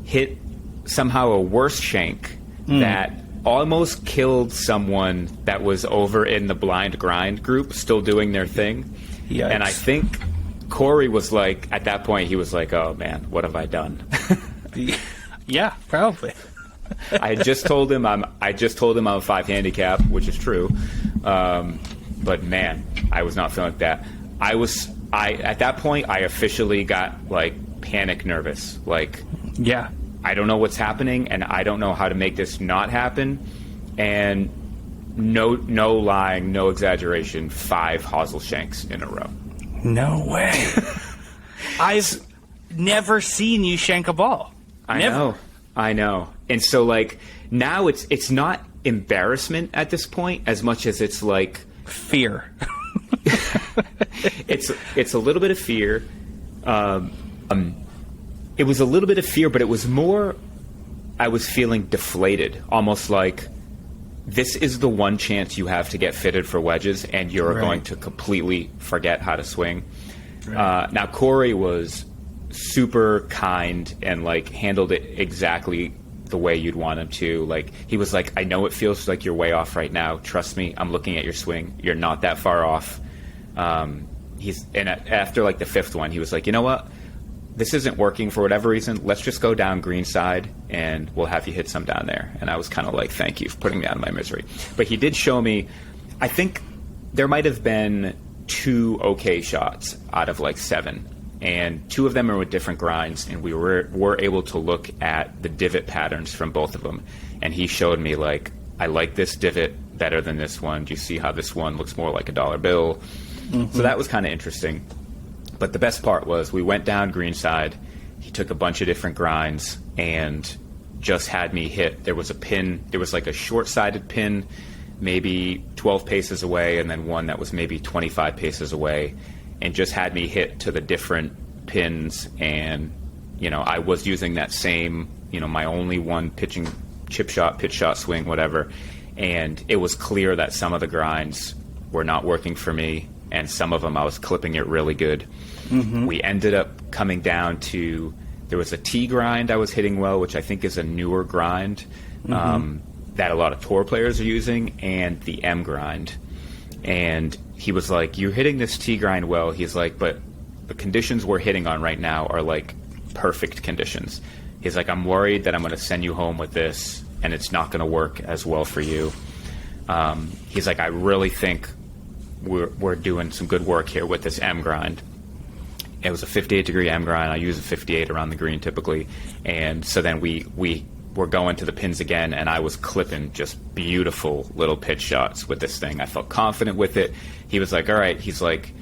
hit somehow a worse shank that almost killed someone that was over in the blind grind group, still doing their thing. Yikes. And I think Corey was like, at that point, he was like, "Oh man, what have I done?" Yeah, probably. I just told him I'm a 5 handicap, which is true. But man, I was not feeling like that. At that point, I officially got like panic nervous. Like, yeah, I don't know what's happening, and I don't know how to make this not happen. And no lying, no exaggeration, 5 hosel shanks in a row. No way. I've never seen you shank a ball. I know. And so like now it's not embarrassment at this point as much as it's like fear. It's a little bit of fear. It was a little bit of fear, but it was more, I was feeling deflated, almost like this is the one chance you have to get fitted for wedges, and you're going to completely forget how to swing. Right. Now, Corey was super kind and like handled it exactly the way you'd want him to. Like, he was like, I know it feels like you're way off right now. Trust me, I'm looking at your swing. You're not that far off. After like the 5th one, he was like, you know what? This isn't working for whatever reason. Let's just go down green side and we'll have you hit some down there. And I was kind of like, thank you for putting me out of my misery. But he did show me, I think there might have been 2 okay shots out of like 7. And 2 of them are with different grinds. And we were able to look at the divot patterns from both of them. And he showed me like, I like this divot better than this one. Do you see how this one looks more like a dollar bill? Mm-hmm. So that was kind of interesting. But the best part was we went down greenside. He took a bunch of different grinds and just had me hit. There was a pin. There was like a short-sided pin, maybe 12 paces away, and then one that was maybe 25 paces away, and just had me hit to the different pins. And, I was using that same, my only one pitching chip shot, pitch shot, swing, whatever. And it was clear that some of the grinds were not working for me, and some of them I was clipping it really good. We ended up coming down to, there was a T grind I was hitting well, which I think is a newer grind that a lot of tour players are using, and the M grind. And he was like, you're hitting this T grind well. He's like, but the conditions we're hitting on right now are like perfect conditions. He's like, I'm worried that I'm going to send you home with this and it's not going to work as well for you. He's like, I really think we're doing some good work here with this M grind. It was a 58 degree M grind. I use a 58 around the green typically. And so then we were going to the pins again, and I was clipping just beautiful little pitch shots with this thing. I felt confident with it. He was like, all right. He's like,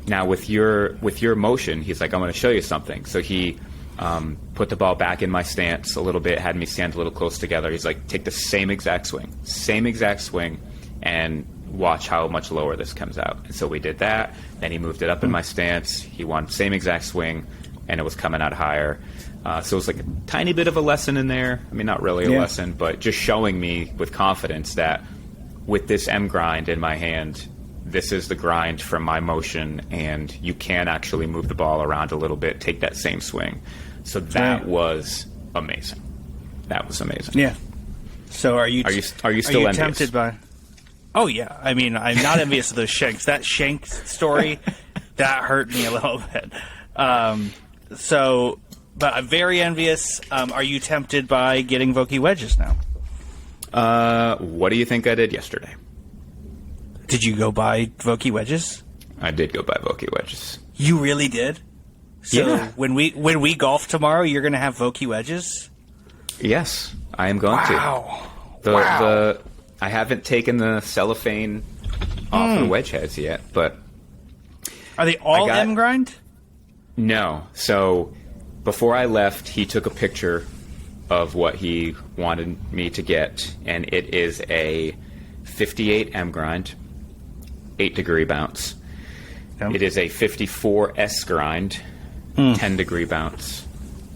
now with your motion, he's like, I'm going to show you something. So he put the ball back in my stance a little bit, had me stand a little close together. He's like, take the same exact swing, and watch how much lower this comes out. And so we did that. Then he moved it up in my stance. He wanted the same exact swing, and it was coming out higher. So it was like a tiny bit of a lesson in there. I mean, not really a lesson, but just showing me with confidence that with this M grind in my hand, this is the grind from my motion, and you can actually move the ball around a little bit, take that same swing. So that was amazing. That was amazing. Yeah. So are you still envious? Tempted by? Oh yeah. I mean, I'm not envious of those shanks. That shank story that hurt me a little bit. But I'm very envious. Are you tempted by getting Vokey wedges now? What do you think I did yesterday? Did you go buy Vokey wedges? I did go buy Vokey wedges. You really did? So yeah. when we golf tomorrow, you're going to have Vokey wedges? Yes, I am going to. Wow. I haven't taken the cellophane off the wedge heads yet, but are they all M grind? No. So before I left, he took a picture of what he wanted me to get, and it is a 58 M grind, 8 degree bounce. Yep. It is a 54 S grind, 10 degree bounce,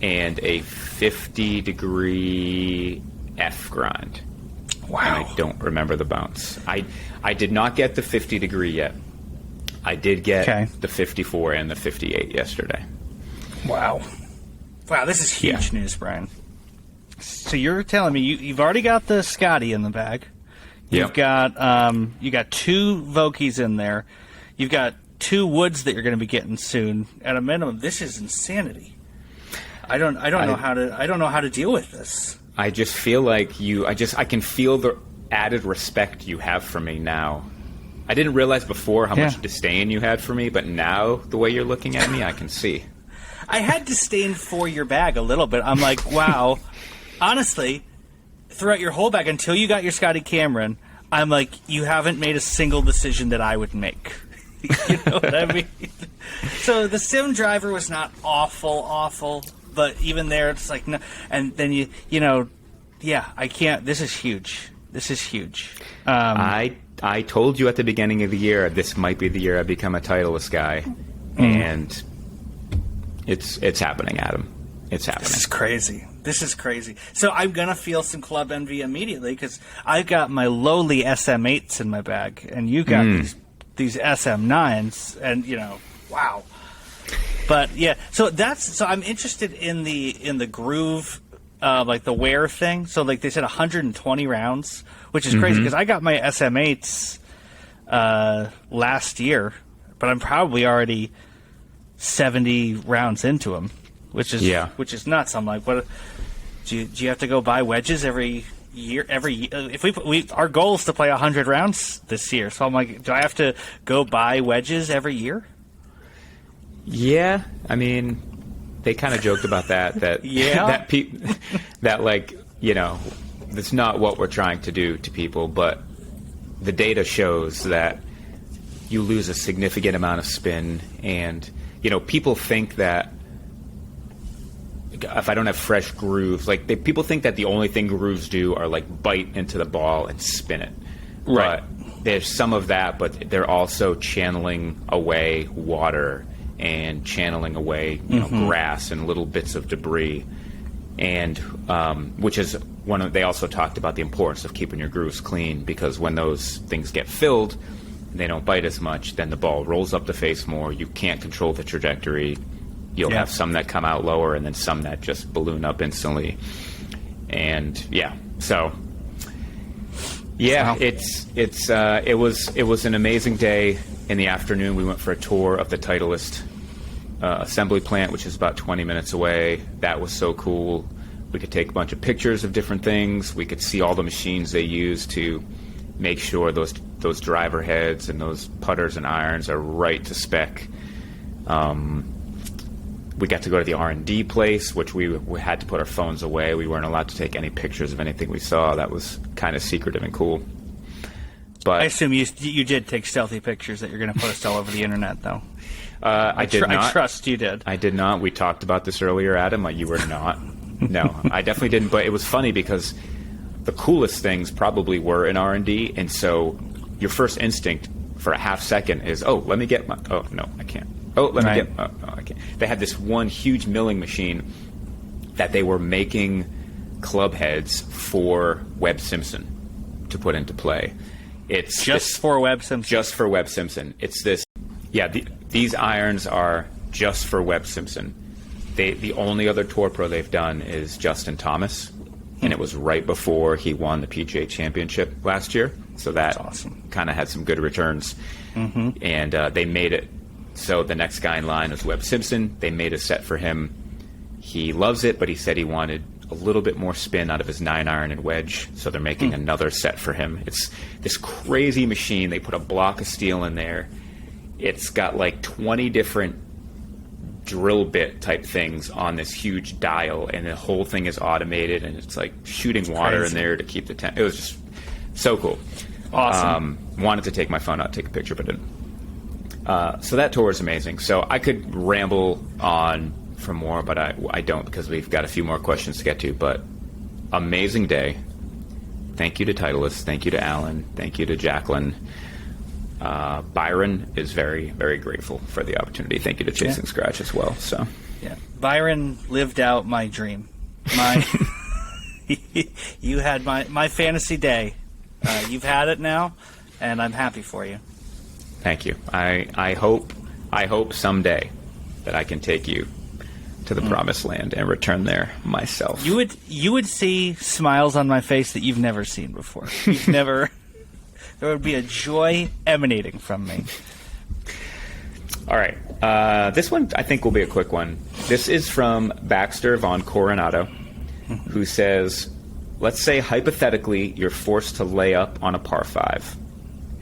and a 50 degree F grind. Wow. And I don't remember the bounce. I did not get the 50 degree yet. I did get the 54 and the 58 yesterday. Wow. Wow, this is huge news, Bryan. So you're telling me you've already got the Scotty in the bag. You've got you got 2 Vokeys in there. You've got 2 woods that you're going to be getting soon. At a minimum, this is insanity. I don't know how to deal with this. I just feel like I can feel the added respect you have for me now. I didn't realize before how much disdain you had for me, but now the way you're looking at me, I can see. I had disdain for your bag a little bit. I'm like, wow. Honestly, throughout your whole bag, until you got your Scotty Cameron, I'm like, you haven't made a single decision that I would make. You know what I mean? So the sim driver was not awful, but even there, it's like, no. And then I can't. This is huge. I told you at the beginning of the year this might be the year I become a Titleist guy, and it's happening, Adam. It's happening. This is crazy. So I'm gonna feel some club envy immediately because I've got my lowly SM8s in my bag, and you got these SM9s, and wow. But so I'm interested in the groove, like the wear thing. So like they said, 120 rounds, which is crazy because I got my SM8s last year, but I'm probably already 70 rounds into them, which is nuts. I'm like, what? Do you have to go buy wedges every year? If our goal is to play 100 rounds this year, so I'm like, do I have to go buy wedges every year? Yeah, I mean, they kind of joked about that that's not what we're trying to do to people, but the data shows that you lose a significant amount of spin, and people think that if I don't have fresh grooves, people think that the only thing grooves do are like bite into the ball and spin it. Right. But there's some of that, but they're also channeling away water and channeling away grass and little bits of debris, and which is they also talked about the importance of keeping your grooves clean, because when those things get filled, they don't bite as much, then the ball rolls up the face more. You can't control the trajectory. You'll have some that come out lower and then some that just balloon up instantly. And so it was an amazing day. In the afternoon, we went for a tour of the Titleist assembly plant, which is about 20 minutes away. That was so cool. We could take a bunch of pictures of different things. We could see all the machines they use to make sure those driver heads and those putters and irons are right to spec. We got to go to the R&D place, which we had to put our phones away. We weren't allowed to take any pictures of anything we saw. That was kind of secretive and cool. But I assume you did take stealthy pictures that you're going to post all over the internet, though. I did not. I trust you did. I did not. We talked about this earlier, Adam. You were not. No, I definitely didn't. But it was funny because the coolest things probably were in R&D, and so your first instinct for a half second is, oh, let me get my. Oh no, I can't. Oh, let me get. Oh, no, I can't. They had this one huge milling machine that they were making club heads for Webb Simpson to put into play. It's just for Webb Simpson. Just for Webb Simpson. It's this. Yeah, these irons are just for Webb Simpson. The only other tour pro they've done is Justin Thomas, and it was right before he won the PGA Championship last year. So that's awesome. Kind of had some good returns, and they made it. So the next guy in line was Webb Simpson. They made a set for him. He loves it, but he said he wanted a little bit more spin out of his 9-iron and wedge, so they're making another set for him. It's this crazy machine. They put a block of steel in there. It's got like 20 different drill bit type things on this huge dial, and the whole thing is automated, and it's like shooting water in there to keep the temp. It was just so cool. Awesome. Wanted to take my phone out, take a picture, but didn't. So that tour is amazing. So I could ramble on for more, but I don't, because we've got a few more questions to get to. But amazing day. Thank you to Titleist. Thank you to Alan. Thank you to Jacqueline. Byron is very, very grateful for the opportunity. Thank you to Chasing Scratch as well. So Byron lived out my dream. You had my fantasy day. You've had it now, and I'm happy for you. Thank you. I hope someday that I can take you to the promised land and return there myself. You would see smiles on my face that you've never seen before. You've never. There would be a joy emanating from me. All right. This one, I think, will be a quick one. This is from Baxter Von Coronado, who says, let's say, hypothetically, you're forced to lay up on a par 5.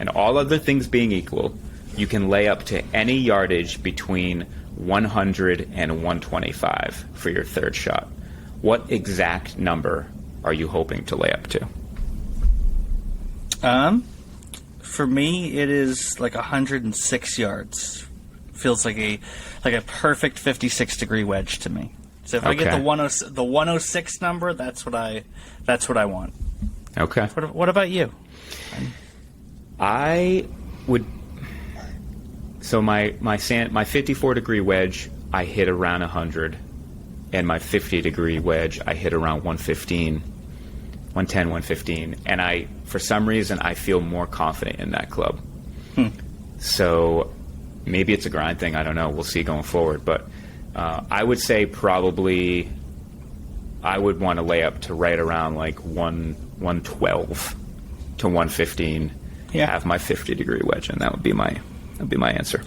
And all other things being equal, you can lay up to any yardage between 100 and 125 for your third shot. What exact number are you hoping to lay up to? For me, it is like 106 yards. Feels like a perfect 56-degree wedge to me. So if I get the 106 number, that's what I want. Okay. What about you? I would. So my 54-degree wedge, I hit around 100, and my 50-degree wedge, I hit around 110, 115, and for some reason, I feel more confident in that club. So maybe it's a grind thing. I don't know. We'll see going forward. But I would say probably I would want to lay up to right around like 112 to 115. Yeah. Have my 50-degree wedge, and that would be my answer.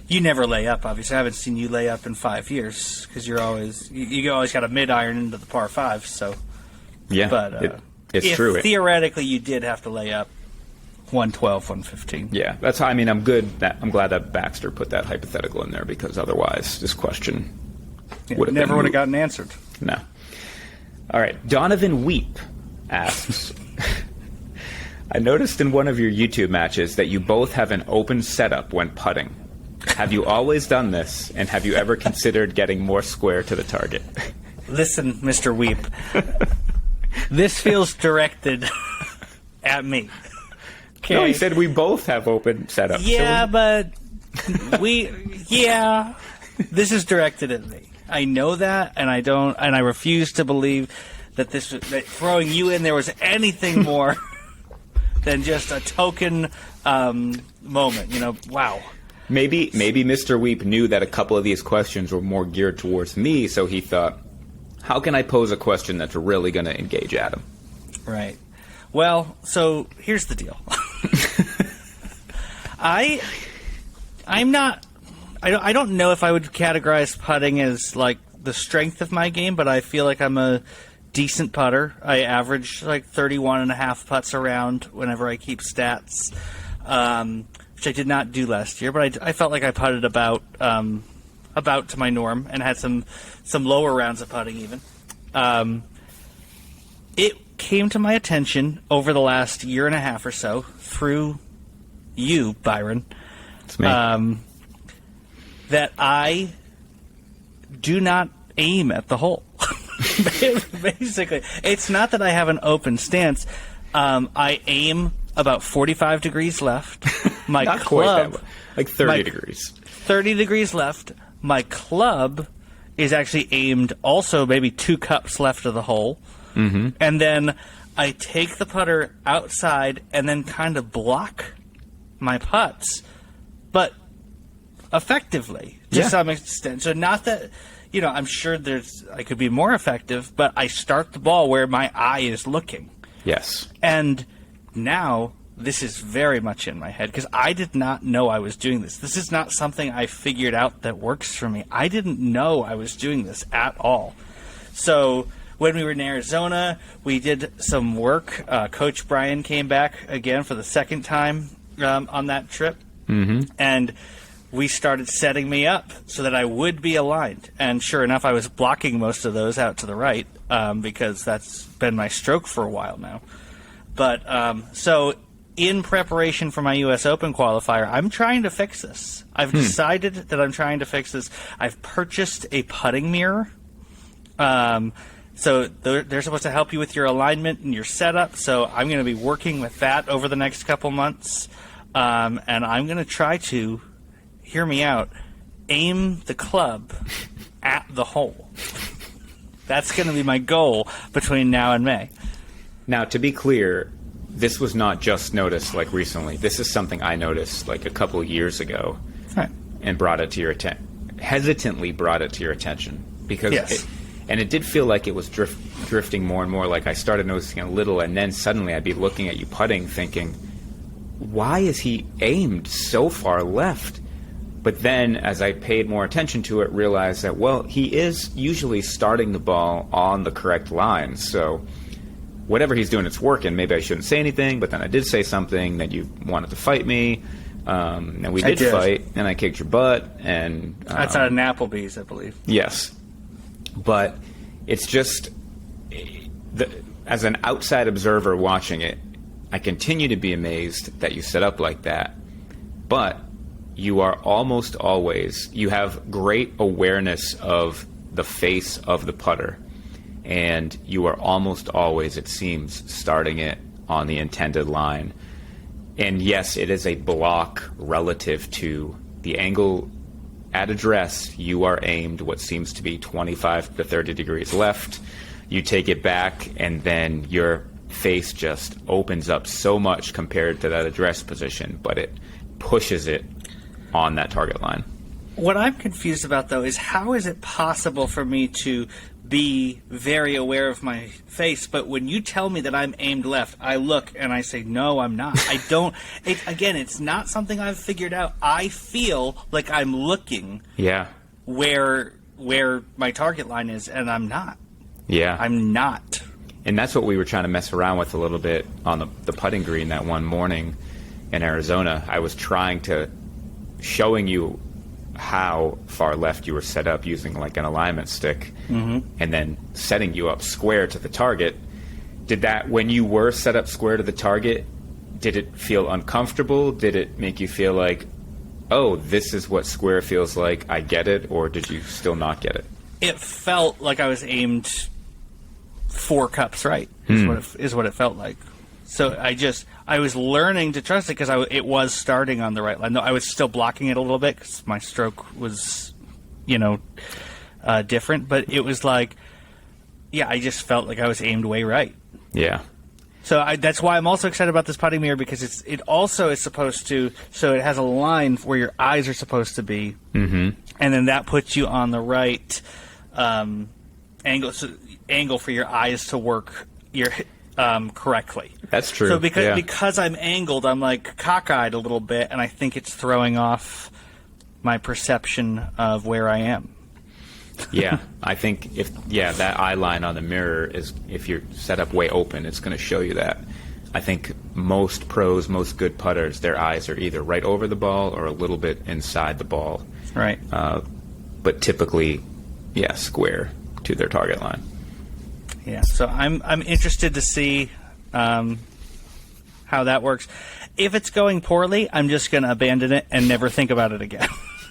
You never lay up, obviously. I haven't seen you lay up in 5 years because you always got a mid-iron into the par 5. So yeah, but it's true. Theoretically, you did have to lay up 112, 115. Yeah, that's how. I mean, I'm glad that Baxter put that hypothetical in there, because otherwise, this question never would have gotten answered. No. All right, Donovan Weep asks. I noticed in one of your YouTube matches that you both have an open setup when putting. Have you always done this, and have you ever considered getting more square to the target? Listen, Mr. Weep, this feels directed at me. Okay. No, he said we both have open setups. Yeah, but this is directed at me. I know that, and I refuse to believe that throwing you in there was anything more than just a token moment. Wow. Maybe Mr. Weep knew that a couple of these questions were more geared towards me, so he thought, how can I pose a question that's really going to engage Adam? Right. Well, so here's the deal. I'm not. I don't know if I would categorize putting as like the strength of my game, but I feel like I'm a decent putter. I average like 31 and a half putts around whenever I keep stats, which I did not do last year. But I felt like I putted about to my norm and had some lower rounds of putting even. It came to my attention over the last year and a half or so through you, Byron. It's me. That I do not aim at the hole. Basically, it's not that I have an open stance. I aim about 45 degrees left. My Not club, quite that way. Like 30 degrees. 30 degrees left. My club is actually aimed also maybe 2 cups left of the hole. Mm-hmm. And then I take the putter outside and then kind of block my putts, but effectively to some extent. So not that, I'm sure I could be more effective, but I start the ball where my eye is looking. Yes. And now this is very much in my head because I did not know I was doing this. This is not something I figured out that works for me. I didn't know I was doing this at all. So when we were in Arizona, we did some work. Coach Bryan came back again for the second time on that trip. Mm-hmm. And we started setting me up so that I would be aligned. And sure enough, I was blocking most of those out to the right because that's been my stroke for a while now. But so in preparation for my U.S. Open qualifier, I'm trying to fix this. I've decided that I'm trying to fix this. I've purchased a putting mirror. So they're supposed to help you with your alignment and your setup. So I'm going to be working with that over the next couple months. And I'm going to try to, hear me out, aim the club at the hole. That's going to be my goal between now and May. Now, to be clear, this was not just noticed like recently. This is something I noticed like a couple of years ago and brought it to your hesitantly brought it to your attention because it did feel like it was drifting more and more. Like I started noticing a little, and then suddenly I'd be looking at you putting thinking, why is he aimed so far left? But then, as I paid more attention to it, realized that, well, he is usually starting the ball on the correct line. So whatever he's doing, it's working. Maybe I shouldn't say anything, but then I did say something that you wanted to fight me. And we did fight, and I kicked your butt. And that's at an Applebee's, I believe. Yes. But it's just, as an outside observer watching it, I continue to be amazed that you set up like that. But you are almost always, you have great awareness of the face of the putter. And you are almost always, it seems, starting it on the intended line. And yes, it is a block relative to the angle at address. You are aimed what seems to be 25 to 30 degrees left. You take it back, and then your face just opens up so much compared to that address position, but it pushes it on that target line. What I'm confused about, though, is how is it possible for me to be very aware of my face, but when you tell me that I'm aimed left, I look and I say, no, I'm not. I don't. Again, it's not something I've figured out. I feel like I'm looking where my target line is, and I'm not. Yeah. I'm not. And that's what we were trying to mess around with a little bit on the putting green that one morning in Arizona. I was showing you how far left you were set up using like an alignment stick, and then setting you up square to the target. Did that, when you were set up square to the target, did it feel uncomfortable? Did it make you feel like, oh, this is what square feels like, I get it? Or did you still not get it? It felt like I was aimed 4 cups right, is what it felt like. So I was learning to trust it because it was starting on the right line. No, I was still blocking it a little bit because my stroke was, different. But it was like, I just felt like I was aimed way right. Yeah. So that's why I'm also excited about this putting mirror, because it also is supposed to, so it has a line where your eyes are supposed to be, and then that puts you on the right angle for your eyes to work correctly. That's true. So because I'm angled, I'm like cockeyed a little bit, and I think it's throwing off my perception of where I am. Yeah, I think that eye line on the mirror is, if you're set up way open, it's going to show you that. I think most pros, most good putters, their eyes are either right over the ball or a little bit inside the ball. Right. But typically, square to their target line. Yeah. So I'm interested to see how that works. If it's going poorly, I'm just going to abandon it and never think about it again.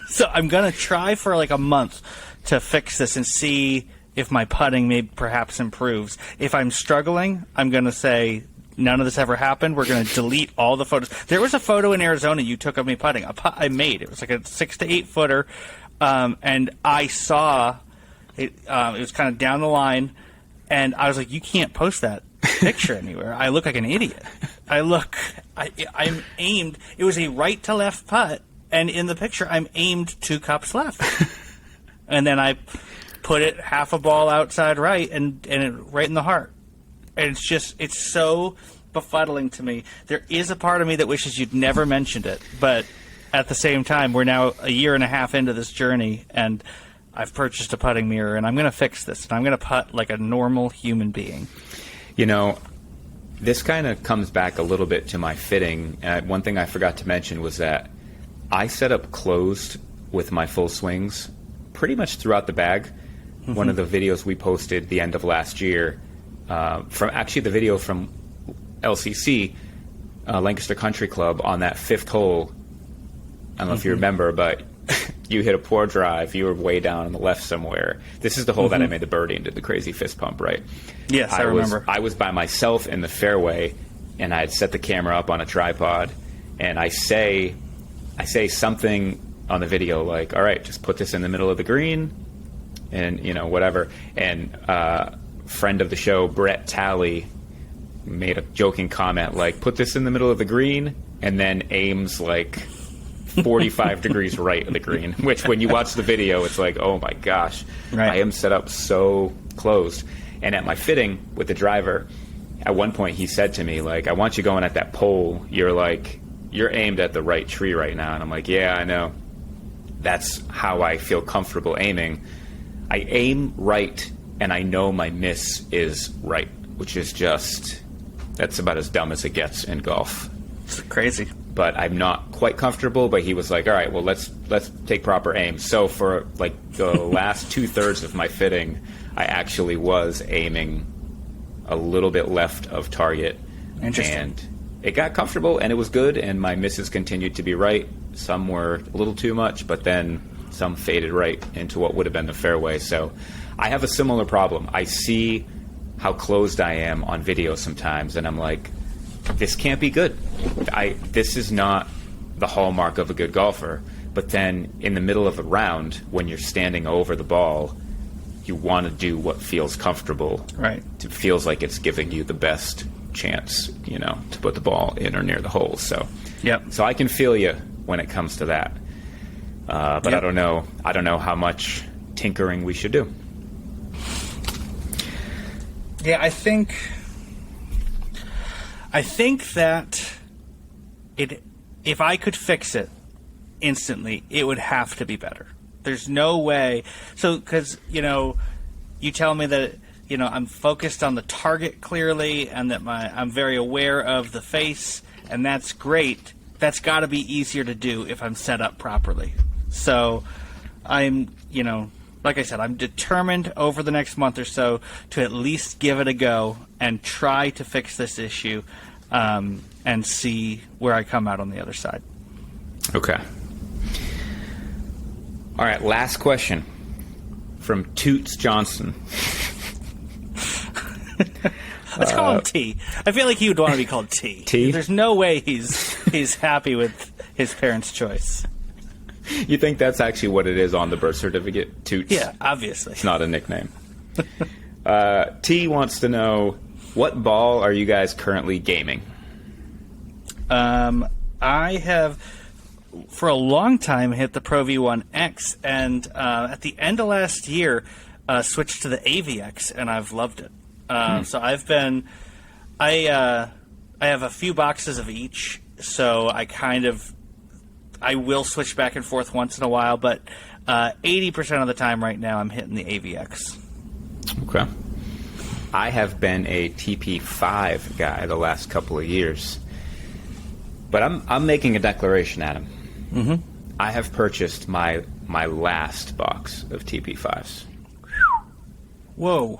So I'm going to try for like a month to fix this and see if my putting perhaps improves. If I'm struggling, I'm going to say none of this ever happened. We're going to delete all the photos. There was a photo in Arizona you took of me putting. A putt I made. It was like a 6 to 8 footer, and I saw it. It was kind of down the line, and I was like, "You can't post that picture anywhere. I look like an idiot. I'm aimed. It was a right to left putt, and in the picture, I'm aimed 2 cups left." And then I put it half a ball outside right and it right in the heart. And it's so befuddling to me. There is a part of me that wishes you'd never mentioned it. But at the same time, we're now a year and a half into this journey, and I've purchased a putting mirror, and I'm going to fix this. And I'm going to putt like a normal human being. You know, this kind of comes back a little bit to my fitting. One thing I forgot to mention was that I set up closed with my full swings pretty much throughout the bag. One of the videos we posted the end of last year, from actually the video from LCC, Lancaster Country Club, on that 5th hole. I don't know if you remember, but you hit a poor drive. You were way down on the left somewhere. This is the hole that I made the birdie and did the crazy fist pump, right? Yes, I remember. I was by myself in the fairway, and I had set the camera up on a tripod, and I say something on the video like, all right, just put this in the middle of the green, and whatever. And friend of the show, Brett Talley, made a joking comment like, put this in the middle of the green, and then aims like 45 degrees right of the green, which when you watch the video, it's like, oh my gosh, right. I am set up so closed. And at my fitting with the driver, at one point he said to me, like, I want you going at that pole. You're aimed at the right tree right now. And I'm like, yeah, I know. That's how I feel comfortable aiming. I aim right, and I know my miss is right, which is that's about as dumb as it gets in golf. It's crazy. But I'm not quite comfortable, but he was like, all right, well, let's take proper aim. So for like the last 2/3 of my fitting, I actually was aiming a little bit left of target. Interesting. And it got comfortable, and it was good, and my misses continued to be right. Some were a little too much, but then some faded right into what would have been the fairway. So I have a similar problem. I see how closed I am on video sometimes, and I'm like, this can't be good. This is not the hallmark of a good golfer. But then in the middle of a round, when you're standing over the ball, you want to do what feels comfortable. Right. It feels like it's giving you the best chance, to put the ball in or near the hole. So, yep. So I can feel you when it comes to that. But yep. I don't know how much tinkering we should do. Yeah, I think that if I could fix it instantly, it would have to be better. There's no way. So, because, you tell me that, I'm focused on the target clearly, and that I'm very aware of the face, and that's great. That's got to be easier to do if I'm set up properly. So I'm, like I said, I'm determined over the next month or so to at least give it a go and try to fix this issue, and see where I come out on the other side. Okay. All right, last question from Toots Johnson. Let's call him T. I feel like he would want to be called T. T? There's no way he's happy with his parents' choice. You think that's actually what it is on the birth certificate? Toots? Yeah, obviously. It's not a nickname. T wants to know, What ball are you guys currently gaming? I have, for a long time, hit the Pro V1X, and at the end of last year, switched to the AVX, and I've loved it. So I have a few boxes of each, so I will switch back and forth once in a while, but 80% of the time right now I'm hitting the AVX. Okay. I have been a TP5 guy the last couple of years. But I'm making a declaration, Adam. Mm-hmm. I have purchased my last box of TP5s. Whoa.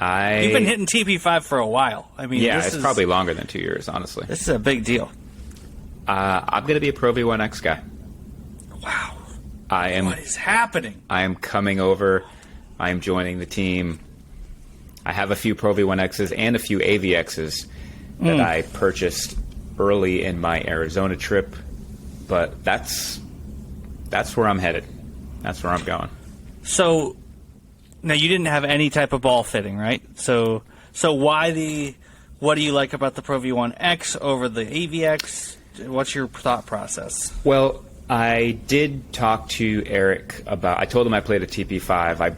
You've been hitting TP5 for a while. I mean, yeah, it's probably longer than 2 years, honestly. This is a big deal. I'm going to be a Pro V1X guy. Wow. What is happening? I am coming over. I am joining the team. I have a few Pro V1Xs and a few AVXs that I purchased early in my Arizona trip, but that's where I'm headed. That's where I'm going. So now you didn't have any type of ball fitting, right? So what do you like about the Pro V1X over the AVX? What's your thought process? Well, I did talk to Eric I told him I played a TP5.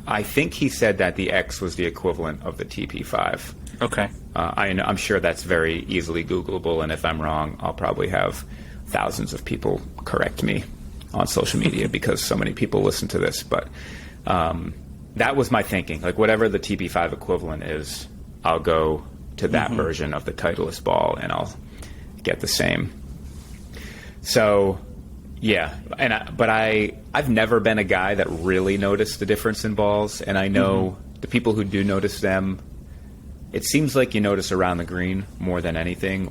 I think he said that the X was the equivalent of the TP5. Okay. I'm sure that's very easily Googleable, and if I'm wrong, I'll probably have thousands of people correct me on social media because so many people listen to this. But that was my thinking. Like, whatever the TP5 equivalent is, I'll go to that version of the Titleist ball, and I'll get the same. So, yeah. But I've never been a guy that really noticed the difference in balls, and I know the people who do notice them, it seems like you notice around the green more than anything,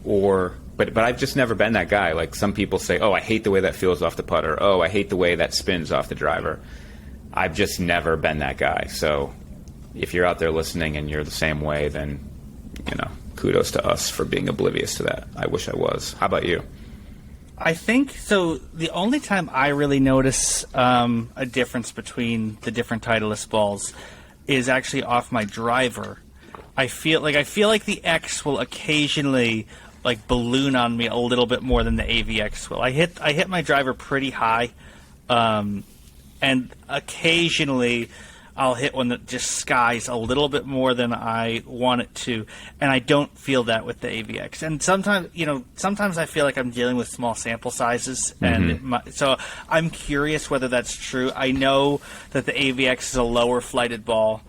but I've just never been that guy. Like, some people say, oh, I hate the way that feels off the putter. Oh, I hate the way that spins off the driver. I've just never been that guy. So if you're out there listening and you're the same way, then, kudos to us for being oblivious to that. I wish I was. How about you? I think so. The only time I really notice a difference between the different Titleist balls is actually off my driver. I feel like the X will occasionally balloon on me a little bit more than the AVX will. I hit my driver pretty high, and occasionally I'll hit one that just skies a little bit more than I want it to, and I don't feel that with the AVX. And sometimes I feel like I'm dealing with small sample sizes, and so I'm curious whether that's true. I know that the AVX is a lower flighted ball.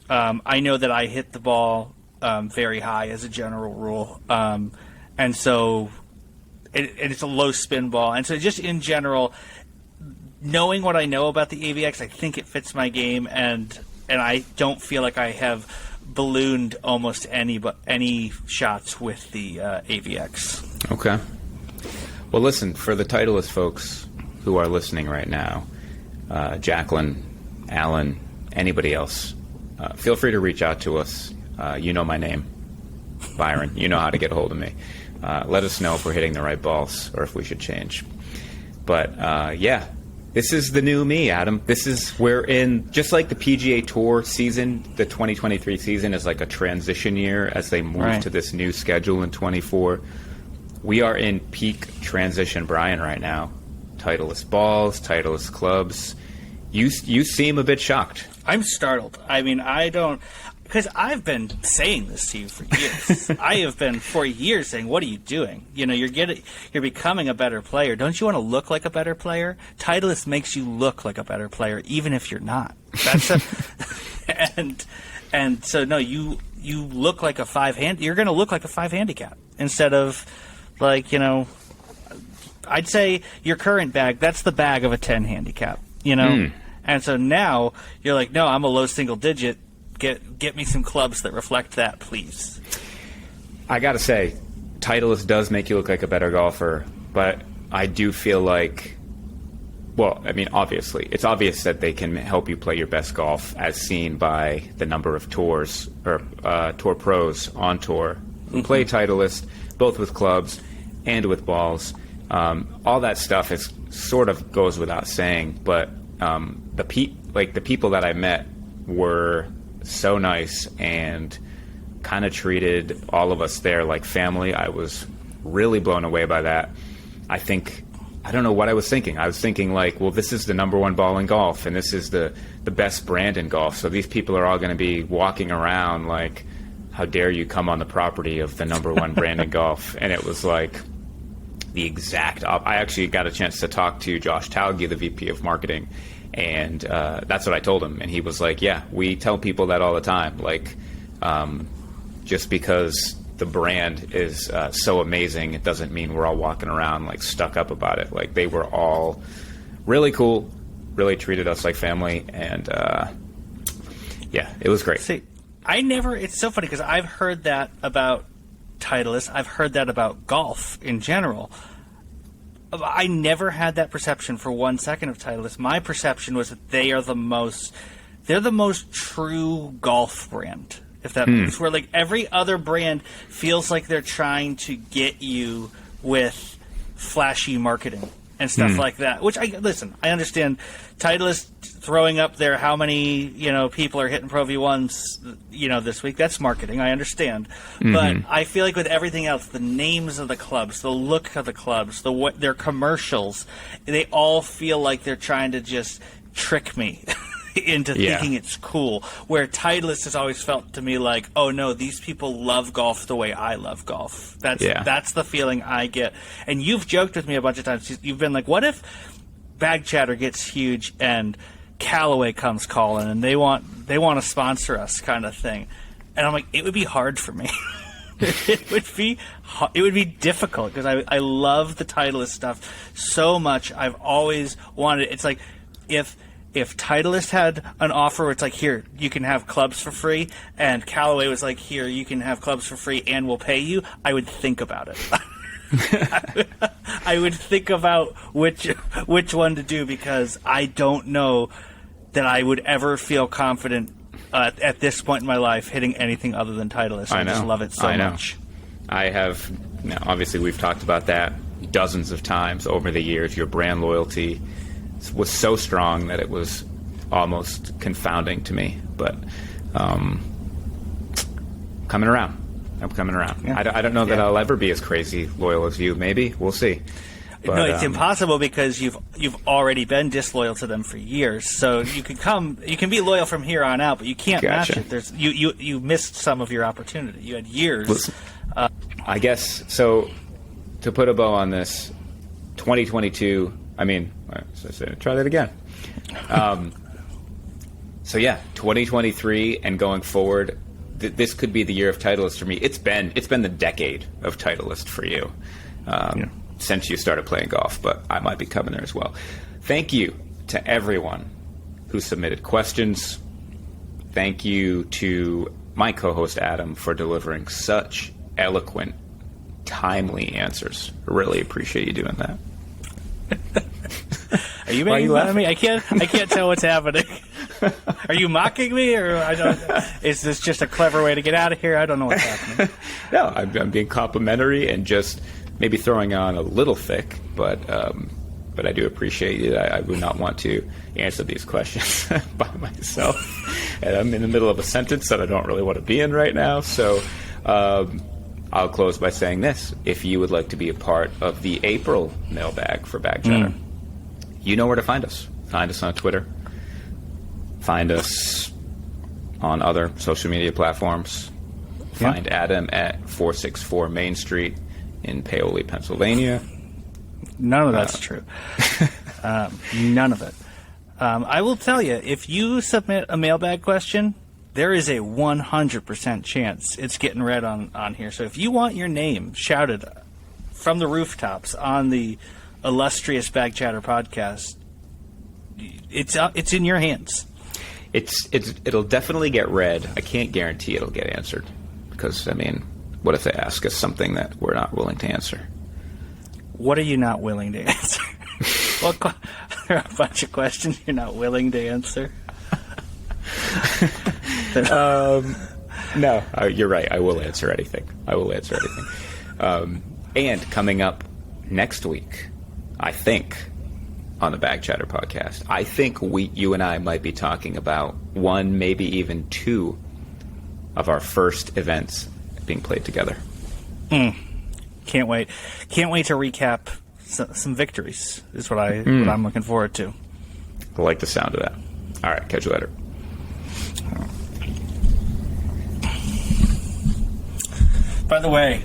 I know that I hit the ball very high as a general rule, and so it's a low spin ball. And so just in general, knowing what I know about the AVX, I think it fits my game, and I don't feel like I have ballooned almost any shots with the AVX. Okay. Well, listen, for the Titleist folks who are listening right now, Jacqueline, Alan, anybody else, feel free to reach out to us. You know my name, Byron. You know how to get a hold of me. Let us know if we're hitting the right balls or if we should change. But, yeah, this is the new me, Adam. We're in, just like the PGA Tour season, the 2023 season is like a transition year as they move to this new schedule in 24. We are in peak transition, Bryan, right now. Titleist balls, Titleist clubs. You seem a bit shocked. I'm startled. I mean, because I've been saying this to you for years. I have been for years saying, "What are you doing? You're becoming a better player. Don't you want to look like a better player? Titleist makes you look like a better player, even if you're not." And so no, you look like a 5 hand. You're going to look like a 5 handicap instead of I'd say your current bag. That's the bag of a 10 handicap. And so now you're like, no, I'm a low single digit. Get me some clubs that reflect that, please. I got to say, Titleist does make you look like a better golfer, but I do feel like, well, I mean, obviously, it's obvious that they can help you play your best golf, as seen by the number of tours or tour pros on tour who play Titleist, both with clubs and with balls. All that stuff is sort of goes without saying, but the people that I met were so nice and kind of treated all of us there like family. I was really blown away by that. I don't know what I was thinking. I was thinking like, well, this is the number one ball in golf, and this is the best brand in golf. So these people are all going to be walking around like, how dare you come on the property of the number one brand in golf? And it was like the exact I actually got a chance to talk to Josh Talge, the VP of marketing, and that's what I told him. And he was like, yeah, we tell people that all the time. Like, just because the brand is so amazing, it doesn't mean we're all walking around like stuck up about it. Like, they were all really cool, really treated us like family, and yeah, it was great. See, it's so funny because I've heard that about Titleist. I've heard that about golf in general. I never had that perception for 1 second of Titleist. My perception was that they're the most true golf brand. If that means where like every other brand feels like they're trying to get you with flashy marketing and stuff like that. Which I understand Titleist throwing up there how many people are hitting Pro V1s this week. That's marketing. I understand, but I feel like with everything else, the names of the clubs, the look of the clubs, their commercials, they all feel like they're trying to just trick me into thinking it's cool, where Titleist has always felt to me like, oh no, these people love golf the way I love golf. That's the feeling I get. And you've joked with me a bunch of times. You've been like, what if Bag Chatter gets huge and Callaway comes calling and they want to sponsor us, kind of thing? And I'm like, it would be hard for me. It would be difficult because I love the Titleist stuff so much. I've always wanted. It's like if Titleist had an offer where it's like, here, you can have clubs for free, and Callaway was like, here, you can have clubs for free and we'll pay you, I would think about it. I would think about which one to do, because I don't know that I would ever feel confident at this point in my life hitting anything other than Titleist. I just love it so much. I have, obviously we've talked about that dozens of times over the years. Your brand loyalty was so strong that it was almost confounding to me, but coming around. I'm coming around. Yeah. I don't know that I'll ever be as crazy loyal as you. Maybe we'll see. But, no, it's impossible because you've already been disloyal to them for years. So you can be loyal from here on out, but you can't match it. You missed some of your opportunity. You had years. Listen, I guess so. To put a bow on this, 2022. I mean, try that again. So yeah, 2023 and going forward, this could be the year of Titleist for me. It's been the decade of Titleist for you since you started playing golf, but I might be coming there as well. Thank you to everyone who submitted questions. Thank you to my co-host Adam for delivering such eloquent, timely answers. Really appreciate you doing that. Are you making fun of me? I can't tell what's happening. Are you mocking me, or is this just a clever way to get out of here? I don't know what's happening. No, I'm being complimentary and just maybe throwing on a little thick, but I do appreciate it. I would not want to answer these questions by myself, and I'm in the middle of a sentence that I don't really want to be in right now. So I'll close by saying this: if you would like to be a part of the April mailbag for Bag Chatter, you know where to find us. Find us on Twitter. Find us on other social media platforms. Find Adam at 464 Main Street in Paoli, Pennsylvania. None of that's true. None of it. I will tell you, if you submit a mailbag question, there is a 100% chance it's getting read on here. So if you want your name shouted from the rooftops on the illustrious Bag Chatter podcast, it's in your hands. It'll definitely get read. I can't guarantee it'll get answered because, I mean, what if they ask us something that we're not willing to answer? What are you not willing to answer? There are a bunch of questions you're not willing to answer. No, you're right. I will answer anything. And coming up next week, I think, on the Bag Chatter podcast. I think you and I might be talking about one, maybe even two of our first events being played together. Can't wait. Can't wait to recap some victories is what I'm looking forward to. I like the sound of that. All right, catch you later. By the way,